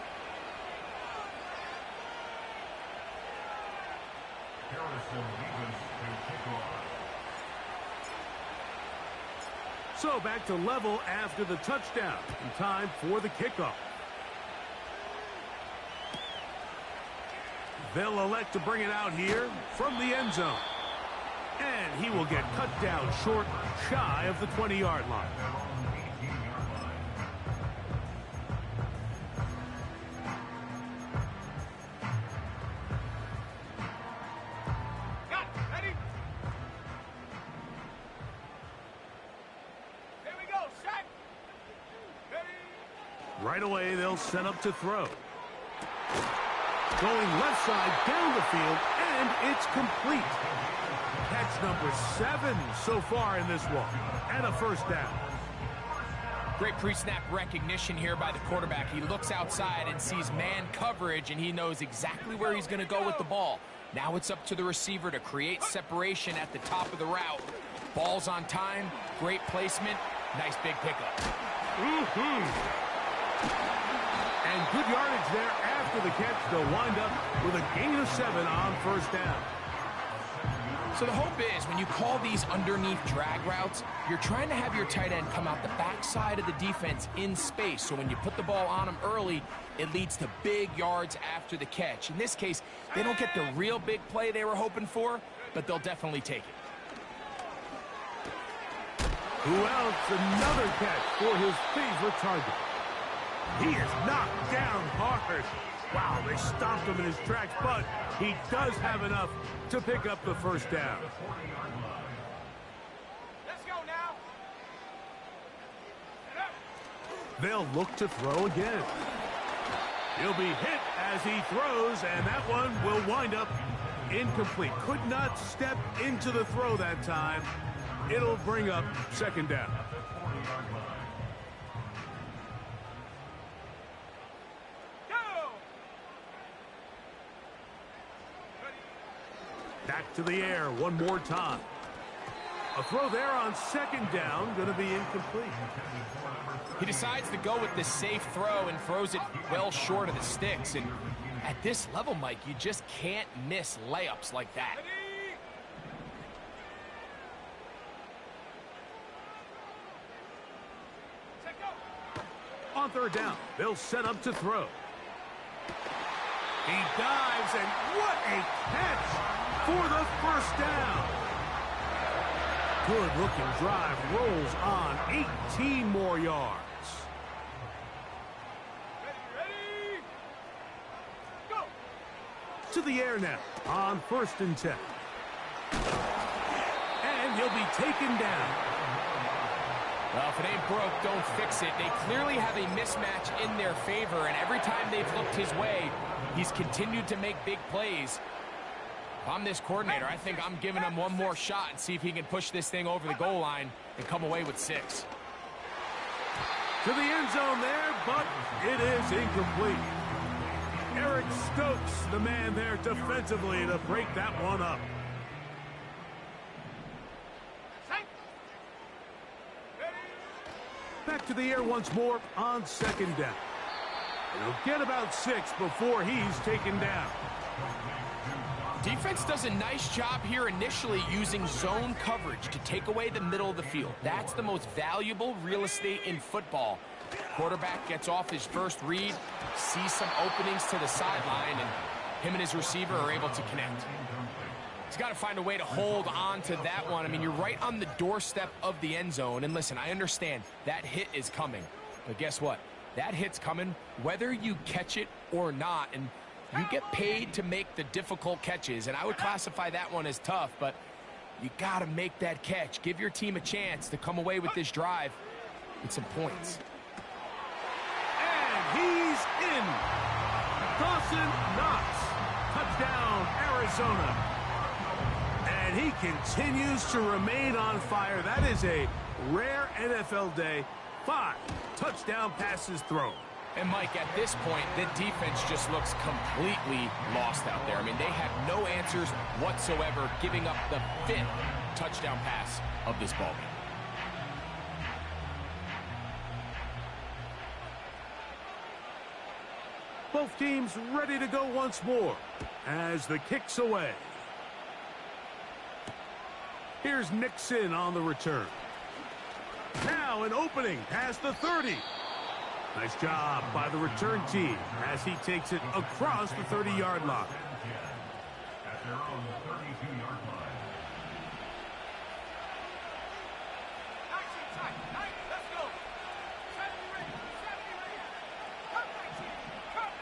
So back to level after the touchdown. In time for the kickoff. They'll elect to bring it out here from the end zone. And he will get cut down short, shy of the 20-yard line. Got it. Ready? Here we go. Set. Ready? Right away, they'll set up to throw. Going left side down the field, and it's complete. Catch number 7 so far in this one, and a first down. Great pre-snap recognition here by the quarterback. He looks outside and sees man coverage, and he knows exactly where he's going to go with the ball. Now it's up to the receiver to create separation at the top of the route. Ball's on time, great placement, nice big pickup. And good yardage there after the catch. They'll wind up with a gain of 7 on first down. So the hope is when you call these underneath drag routes, you're trying to have your tight end come out the backside of the defense in space. So when you put the ball on him early, it leads to big yards after the catch. In this case, they don't get the real big play they were hoping for, but they'll definitely take it. Who else? Another catch for his favorite target. He is knocked down hard. Wow, they stopped him in his tracks, but he does have enough to pick up the first down. Let's go now. They'll look to throw again. He'll be hit as he throws, and that one will wind up incomplete. Could not step into the throw that time. It'll bring up second down. Back to the air one more time. A throw there on second down, going to be incomplete. He decides to go with the safe throw and throws it well short of the sticks. And at this level, Mike, you just can't miss layups like that. On third down, they'll set up to throw. He dives, and what a catch for the first down. Good-looking drive, rolls on 18 more yards. Ready? Go! To the air now on first and 10. And he'll be taken down. Well, if it ain't broke, don't fix it. They clearly have a mismatch in their favor, and every time they've looked his way, he's continued to make big plays. If I'm this coordinator, I think I'm giving him one more shot and see if he can push this thing over the goal line and come away with 6. To the end zone there, but it is incomplete. Eric Stokes, the man there defensively to break that one up. to the air once more on second down. And he'll get about 6 before he's taken down. Defense does a nice job here initially using zone coverage to take away the middle of the field. That's the most valuable real estate in football. Quarterback gets off his first read, sees some openings to the sideline, and him and his receiver are able to connect. He's got to find a way to hold on to that one. I mean, you're right on the doorstep of the end zone. And listen, I understand that hit is coming. But guess what? That hit's coming whether you catch it or not. And you get paid to make the difficult catches. And I would classify that one as tough, but you got to make that catch. Give your team a chance to come away with this drive with some points. And he's in. Dawson Knox. Touchdown, Arizona. And he continues to remain on fire. That is a rare NFL day. 5 touchdown passes thrown. And Mike, at this point, the defense just looks completely lost out there. I mean, they have no answers whatsoever, giving up the 5th touchdown pass of this ballgame. Both teams ready to go once more as the kick's away. Here's Nixon on the return. Now an opening past the 30. Nice job by the return team as he takes it across the 30-yard line. At their own 32-yard line. 19 tight. 9. Let's go. 70 ready. 70 ready. Come 19. Come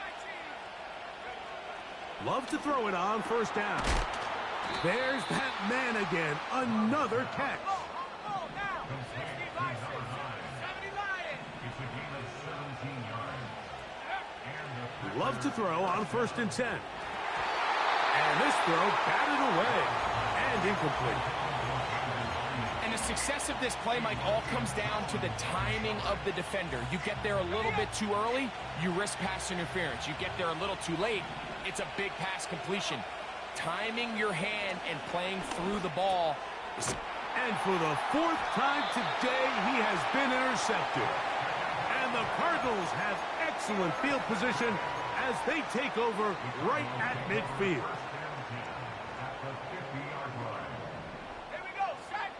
19. Love to throw it on first down. There's that man again. Another catch. Oh, now. 60 Lions. 70 Lions. It's a gain of 17 yards. Love to throw on 1st and 10. And this throw batted away and incomplete. And the success of this play, Mike, all comes down to the timing of the defender. You get there a little bit too early, you risk pass interference. You get there a little too late, it's a big pass completion. Timing your hand and playing through the ball is... And for the 4th time today, he has been intercepted. And the Cardinals have excellent field position as they take over right at midfield. At the 50-yard line. Here we go. Set.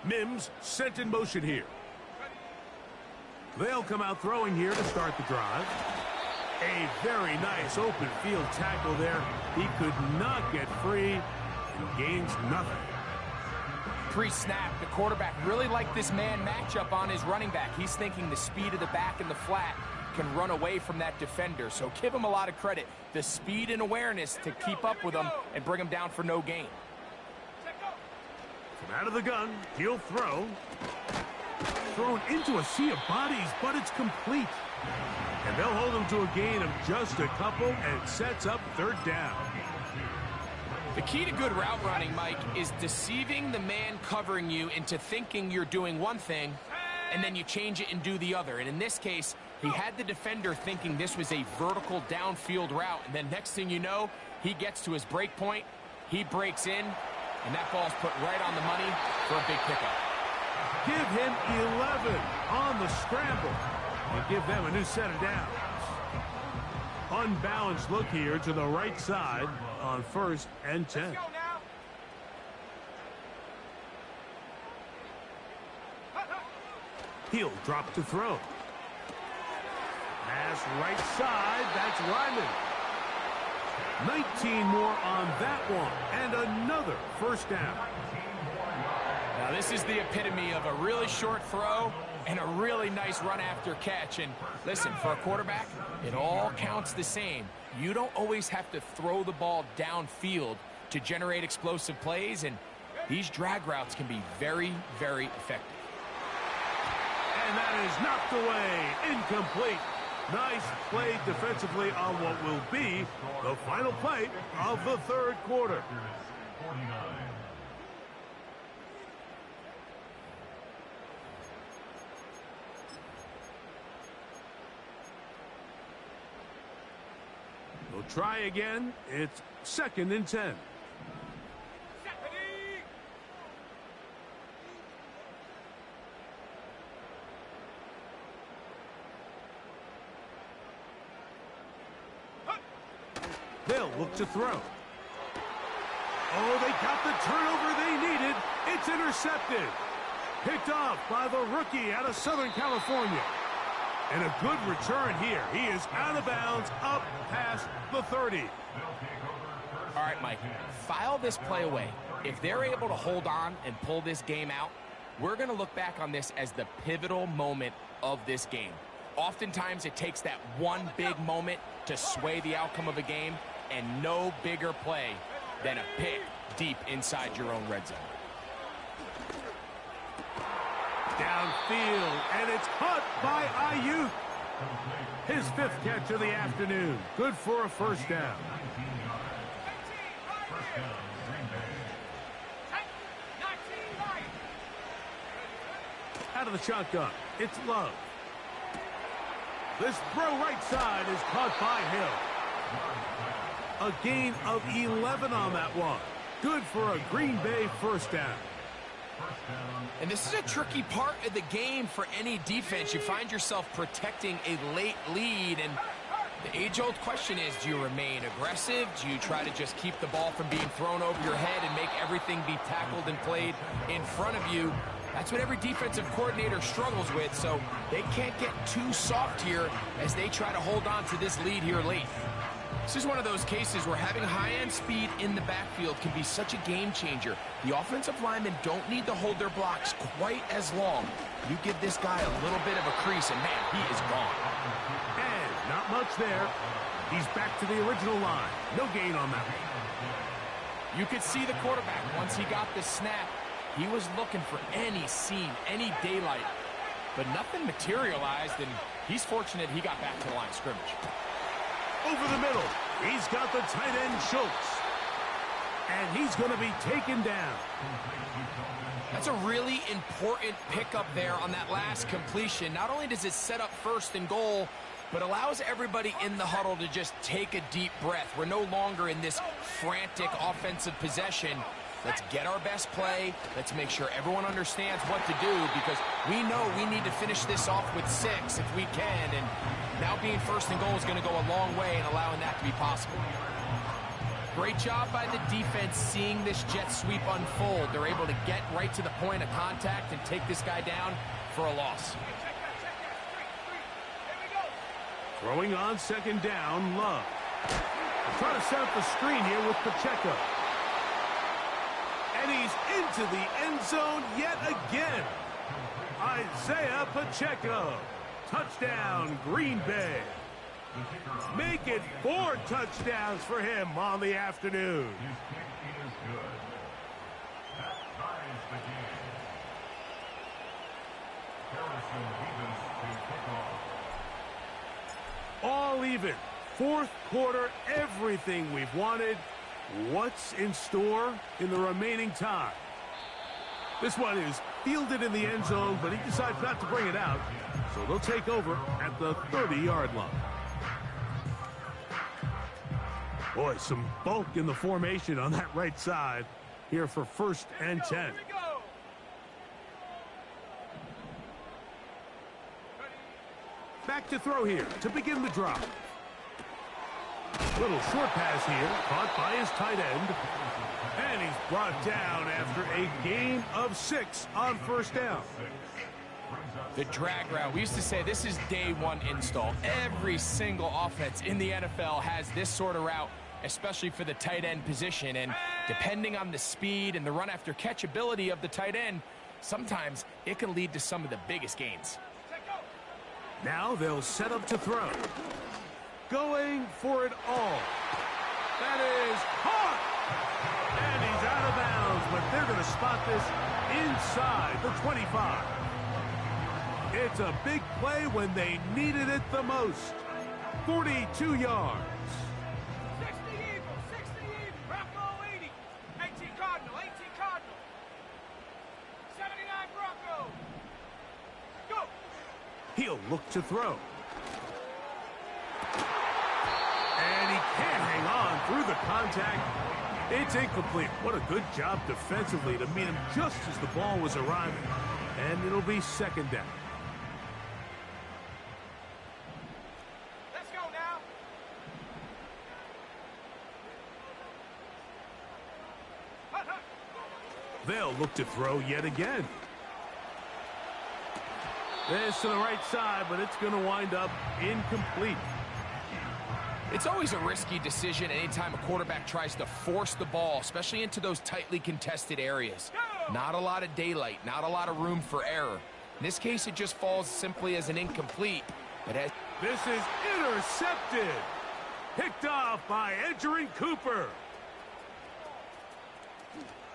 Mims sent in motion here. They'll come out throwing here to start the drive. A very nice open field tackle there. He could not get free and gains nothing. Pre-snap, the quarterback really liked this man matchup on his running back. He's thinking the speed of the back in the flat can run away from that defender. So give him a lot of credit. The speed and awareness to keep up with him and bring him down for no gain. From out of the gun, he'll throw. Thrown into a sea of bodies, but it's complete. And they'll hold him to a gain of just a couple and sets up 3rd down. The key to good route running, Mike, is deceiving the man covering you into thinking you're doing one thing, and then you change it and do the other. And in this case, he had the defender thinking this was a vertical downfield route, and then next thing you know, he gets to his break point, he breaks in, and that ball's put right on the money for a big pickup. Give him 11 on the scramble and give them a new set of downs. Unbalanced look here to the right side on 1st and 10. Let's go now. He'll drop to throw. Pass right side, that's Ryman. 19 more on that one, and another 1st down. Now this is the epitome of a really short throw and a really nice run after catch. And listen, for a quarterback, it all counts the same. You don't always have to throw the ball downfield to generate explosive plays, and these drag routes can be very, very effective. And that is knocked away, incomplete. Nice play defensively on what will be the final play of the 3rd quarter. 49. They'll try again. It's 2nd and 10. They'll look to throw. Oh, they got the turnover they needed. It's intercepted. Picked off by the rookie out of Southern California. And a good return here. He is out of bounds up past the 30. All right, Mike, file this play away. If they're able to hold on and pull this game out, we're going to look back on this as the pivotal moment of this game. Oftentimes, it takes that one big moment to sway the outcome of a game, and no bigger play than a pick deep inside your own red zone. Downfield, and it's caught by Ayuk. His 5th catch of the afternoon. Good for a first down. Out of the shotgun, it's Love. This throw right side is caught by Hill. A gain of 11 on that one. Good for a Green Bay first down. And this is a tricky part of the game for any defense. You find yourself protecting a late lead, and the age-old question is, do you remain aggressive? Do you try to just keep the ball from being thrown over your head and make everything be tackled and played in front of you? That's what every defensive coordinator struggles with, so they can't get too soft here as they try to hold on to this lead here late. This is one of those cases where having high-end speed in the backfield can be such a game changer. The offensive linemen don't need to hold their blocks quite as long. You give this guy a little bit of a crease, and man, he is gone. And not much there. He's back to the original line. No gain on that one. You could see the quarterback, once he got the snap, he was looking for any seam, any daylight. But nothing materialized, and he's fortunate he got back to the line of scrimmage. Over the middle, he's got the tight end Schultz. And he's going to be taken down. That's a really important pickup there on that last completion. Not only does it set up 1st and goal, but allows everybody in the huddle to just take a deep breath. We're no longer in this frantic offensive possession. Let's get our best play. Let's make sure everyone understands what to do, because we know we need to finish this off with 6 if we can. And now being 1st and goal is going to go a long way in allowing that to be possible. Great job by the defense seeing this jet sweep unfold. They're able to get right to the point of contact and take this guy down for a loss. Throwing on 2nd down, Love. Trying to set up the screen here with Pacheco. And he's into the end zone yet again. Isaiah Pacheco. Touchdown, Green Bay. Make it 4 touchdowns for him on the afternoon. All even. 4th quarter, everything we've wanted. What's in store in the remaining time? This one is fielded in the end zone, but he decides not to bring it out. So they'll take over at the 30-yard line. Boy, some bulk in the formation on that right side here for 1st and 10. Back to throw here to begin the drive. Little short pass here, caught by his tight end. And he's brought down after a gain of 6 on 1st down. The drag route. We used to say this is day 1 install. Every single offense in the NFL has this sort of route, especially for the tight end position. And depending on the speed and the run after catch ability of the tight end, sometimes it can lead to some of the biggest gains. Now they'll set up to throw. Going for it all. That is caught. And he's out of bounds, but they're going to spot this inside the 25. It's a big play when they needed it the most. 42 yards. 60 Eagles, 60 Eagles. Bronco 80. 18 Cardinal, 18 Cardinal. 79 Bronco. Go. He'll look to throw. And he can't hang on through the contact. It's incomplete. What a good job defensively to meet him just as the ball was arriving. And it'll be 2nd down. Let's go now. They'll look to throw yet again. This to the right side, but it's going to wind up incomplete. It's always a risky decision anytime a quarterback tries to force the ball, especially into those tightly contested areas. Not a lot of daylight, not a lot of room for error. In this case, it just falls simply as an incomplete. But this is intercepted. Picked off by Edgerrin Cooper.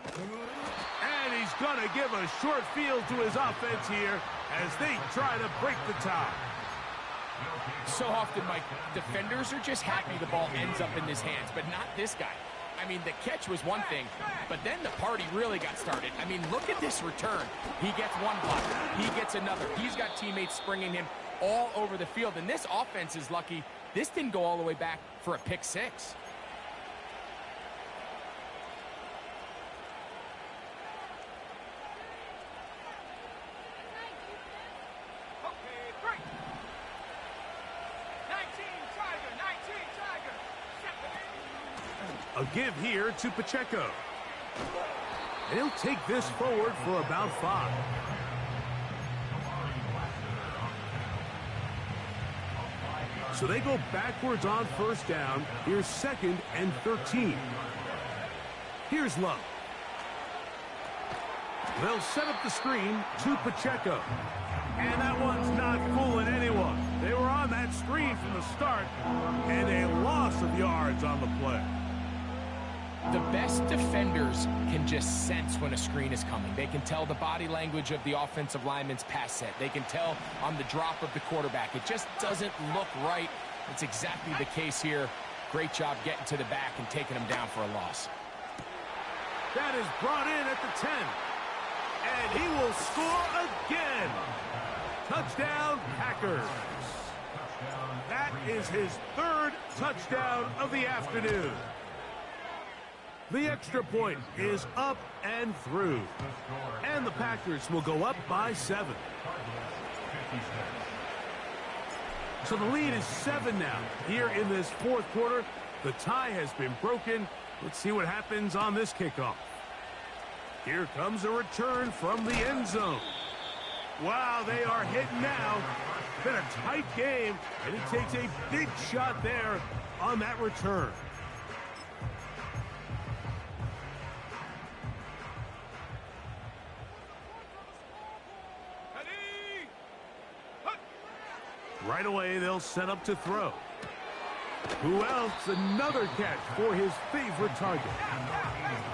And he's going to give a short field to his offense here as they try to break the tie. So often, Mike, defenders are just happy the ball ends up in his hands, but not this guy. I mean, the catch was one thing, but then the party really got started. I mean, look at this return. He gets one block. He gets another. He's got teammates springing him all over the field, and this offense is lucky this didn't go all the way back for a pick six. A give here to Pacheco. And he'll take this forward for about 5. So they go backwards on first down. Here's 2nd and 13. Here's Love. They'll set up the screen to Pacheco. And that one's not fooling anyone. They were on that screen from the start, and a loss of yards on the play. The best defenders can just sense when a screen is coming. They can tell the body language of the offensive lineman's pass set. They can tell on the drop of the quarterback. It just doesn't look right. It's exactly the case here. Great job getting to the back and taking him down for a loss. That is brought in at the 10. And he will score again. Touchdown, Packers. That is his 3rd touchdown of the afternoon. The extra point is up and through. And the Packers will go up by 7. So the lead is 7 now. Here in this 4th quarter, the tie has been broken. Let's see what happens on this kickoff. Here comes a return from the end zone. Wow, they are hitting now. Been a tight game, and he takes a big shot there on that return. Right away, they'll set up to throw. Who else? Another catch for his favorite target.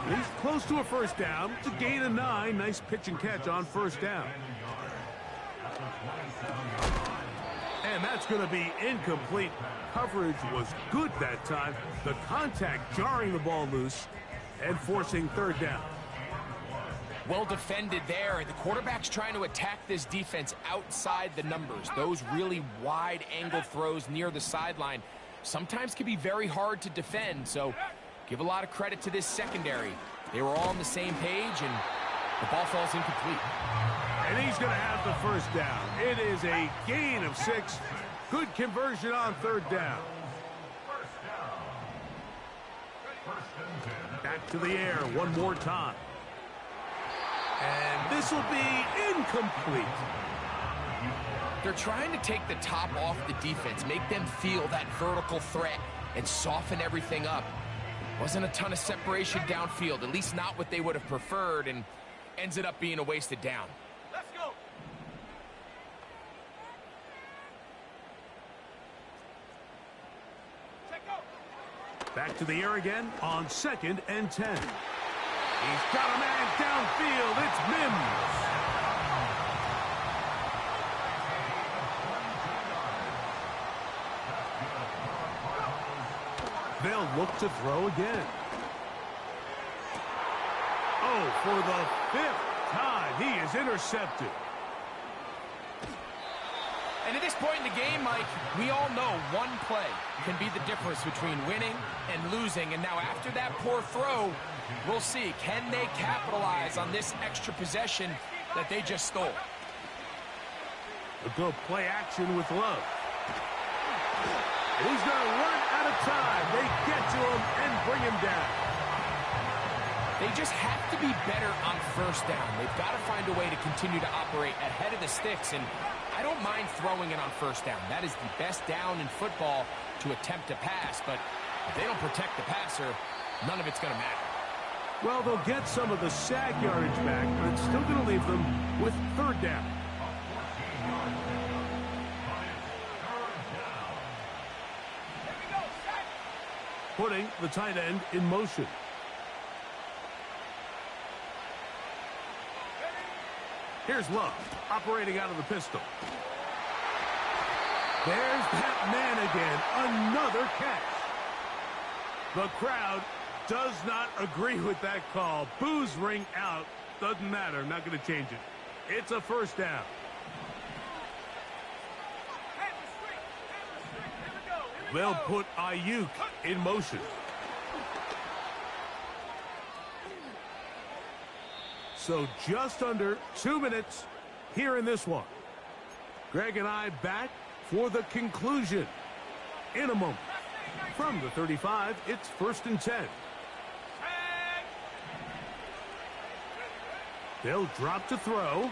He's close to a first down. It's a gain of 9. Nice pitch and catch on first down. And that's going to be incomplete. Coverage was good that time. The contact jarring the ball loose and forcing 3rd down. Well defended there. The quarterback's trying to attack this defense outside the numbers. Those really wide angle throws near the sideline sometimes can be very hard to defend. So give a lot of credit to this secondary. They were all on the same page, and the ball falls incomplete. And he's going to have the first down. It is a gain of 6. Good conversion on 3rd down. Back to the air one more time. And this will be incomplete. They're trying to take the top off the defense, make them feel that vertical threat, and soften everything up. Wasn't a ton of separation downfield, at least not what they would have preferred, and ends it up being a wasted down. Let's go. Back to the air again on 2nd and 10. He's got a man downfield. It's Mims. They'll look to throw again. Oh, for the 5th time, he is intercepted. And at this point in the game, Mike, we all know one play can be the difference between winning and losing. And now after that poor throw, we'll see, can they capitalize on this extra possession that they just stole? They'll go play action with Love. And he's going to run out of time. They get to him and bring him down. They just have to be better on first down. They've got to find a way to continue to operate ahead of the sticks, and I don't mind throwing it on first down. That is the best down in football to attempt to pass, but if they don't protect the passer, none of it's going to matter. Well, they'll get some of the sag yardage back, but it's still going to leave them with third down. Putting the tight end in motion. Here's Love, operating out of the pistol. There's that man again, another catch. The crowd does not agree with that call. Boos ring out. Doesn't matter, not going to change it. It's a first down. They'll put Ayuk in motion. So just under 2 minutes here in this one. Greg and I back for the conclusion in a moment. From the 35, it's 1st and 10. They'll drop to throw.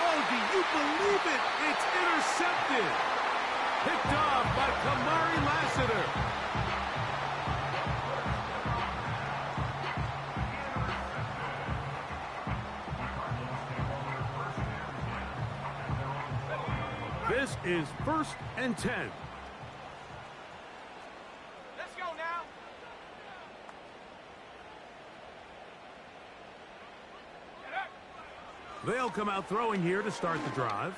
Oh, do you believe it? It's intercepted. Picked off by Kamari Lassiter. This is 1st and 10. Let's go now. They'll come out throwing here to start the drive.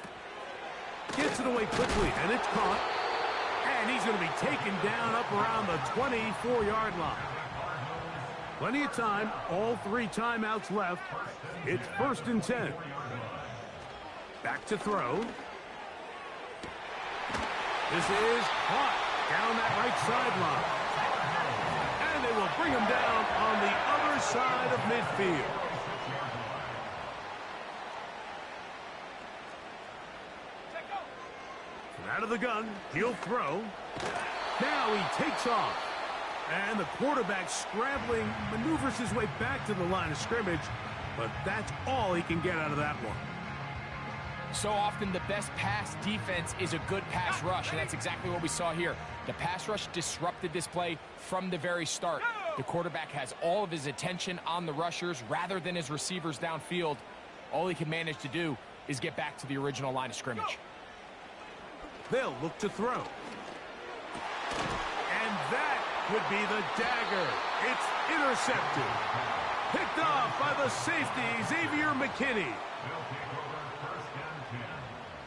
Gets it away quickly, and it's caught. And he's going to be taken down up around the 24-yard line. Plenty of time, all 3 timeouts left. It's 1st and 10. Back to throw. This is caught down that right sideline. And they will bring him down on the other side of midfield. Out of the gun, he'll throw. Now he takes off. And the quarterback scrambling, maneuvers his way back to the line of scrimmage. But that's all he can get out of that one. So often the best pass defense is a good pass rush, and that's exactly what we saw here. The pass rush disrupted this play from the very start. The quarterback has all of his attention on the rushers rather than his receivers downfield. All he can manage to do is get back to the original line of scrimmage. They'll look to throw. And that would be the dagger. It's intercepted. Picked off by the safety, Xavier McKinney. They'll take over 1st and 10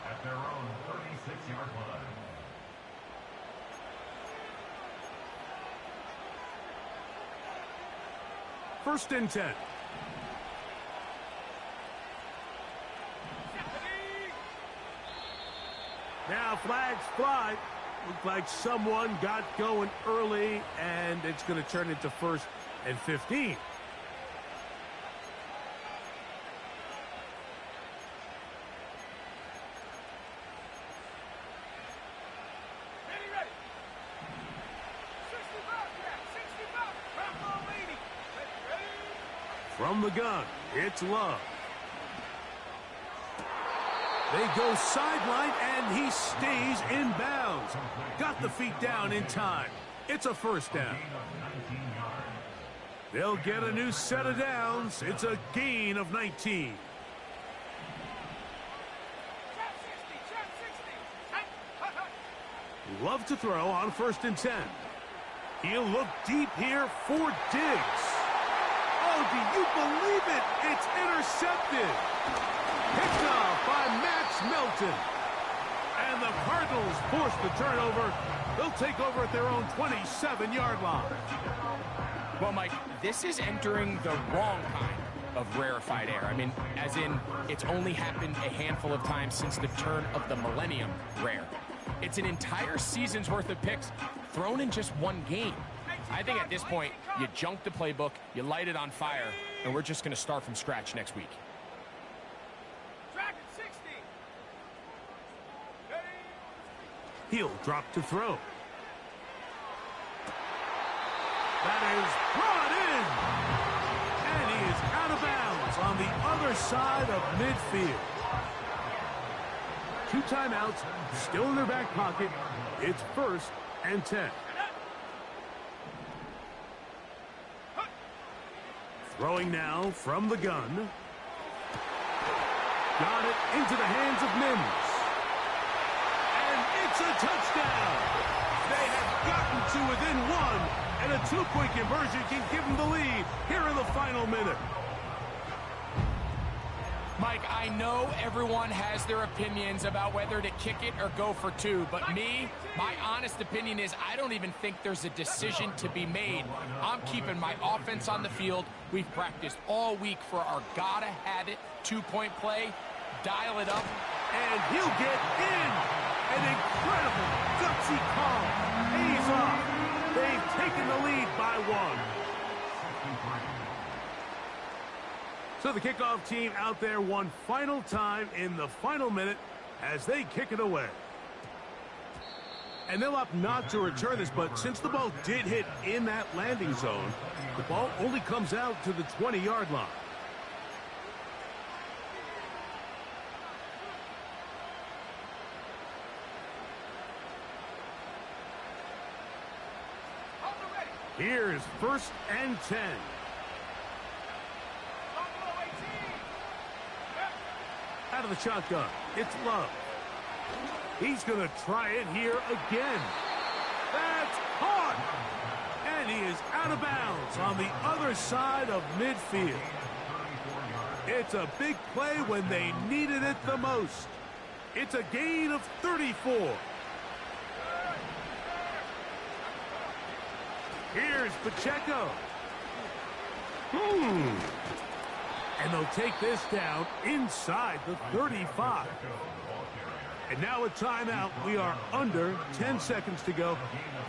at their own 36-yard line. First and 10. Now flags fly. Looks like someone got going early, and it's going to turn into 1st and 15. From the gun, it's Love. They go sideline, and he stays in bounds. Got the feet down in time. It's a first down. They'll get a new set of downs. It's a gain of 19. Love to throw on 1st and 10. He'll look deep here for Diggs. Oh, do you believe it? It's intercepted. Picked off by Max Melton. And the Cardinals force the turnover. They'll take over at their own 27-yard line. Well, Mike, this is entering the wrong kind of rarefied air. I mean, as in, it's only happened a handful of times since the turn of the millennium rare. It's an entire season's worth of picks thrown in just one game. I think at this point, you junk the playbook, you light it on fire, and we're just going to start from scratch next week. He'll drop to throw. That is is brought in. And he is out of bounds on the other side of midfield. 2 timeouts still in their back pocket. It's 1st and 10. Throwing now from the gun. Got it into the hands of Mims. And it's a touchdown. They have gotten to within 1, and a 2-point conversion can give them the lead here in the final minute. Mike, I know everyone has their opinions about whether to kick it or go for 2, but my honest opinion is I don't even think there's a decision to be made. I'm keeping my offense on the field. We've practiced all week for our gotta-have-it 2-point play. Dial it up. And he'll get in. An incredible, gutsy call. Pays off. They've taken the lead by 1. So the kickoff team out there one final time in the final minute as they kick it away. And they'll opt not to return this, but since the ball did hit in that landing zone, the ball only comes out to the 20-yard line. Here's 1st and 10. Out of the shotgun, it's Love. He's going to try it here again. That's caught! And he is out of bounds on the other side of midfield. It's a big play when they needed it the most. It's a gain of 34. Here's Pacheco. And they'll take this down inside the 35. And now a timeout. We are under 10 seconds to go.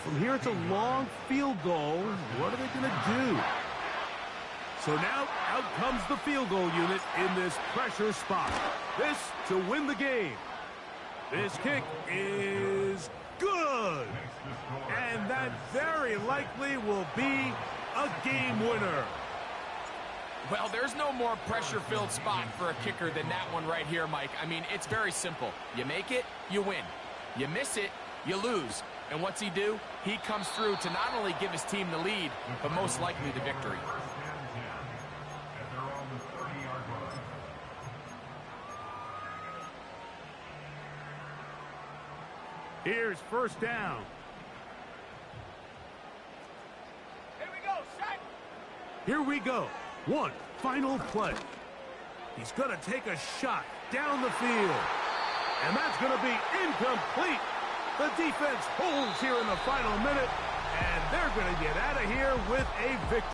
From here, it's a long field goal. What are they going to do? So now out comes the field goal unit in this pressure spot. This to win the game. This kick is good. And that very likely will be a game winner. Well, there's no more pressure-filled spot for a kicker than that one right here, Mike. I mean, it's very simple. You make it, you win. You miss it, you lose. And what's he do? He comes through to not only give his team the lead, but most likely the victory. Here's 1st down. Here we go, set. Here we go. One final play. He's going to take a shot down the field. And that's going to be incomplete. The defense holds here in the final minute, and they're going to get out of here with a victory.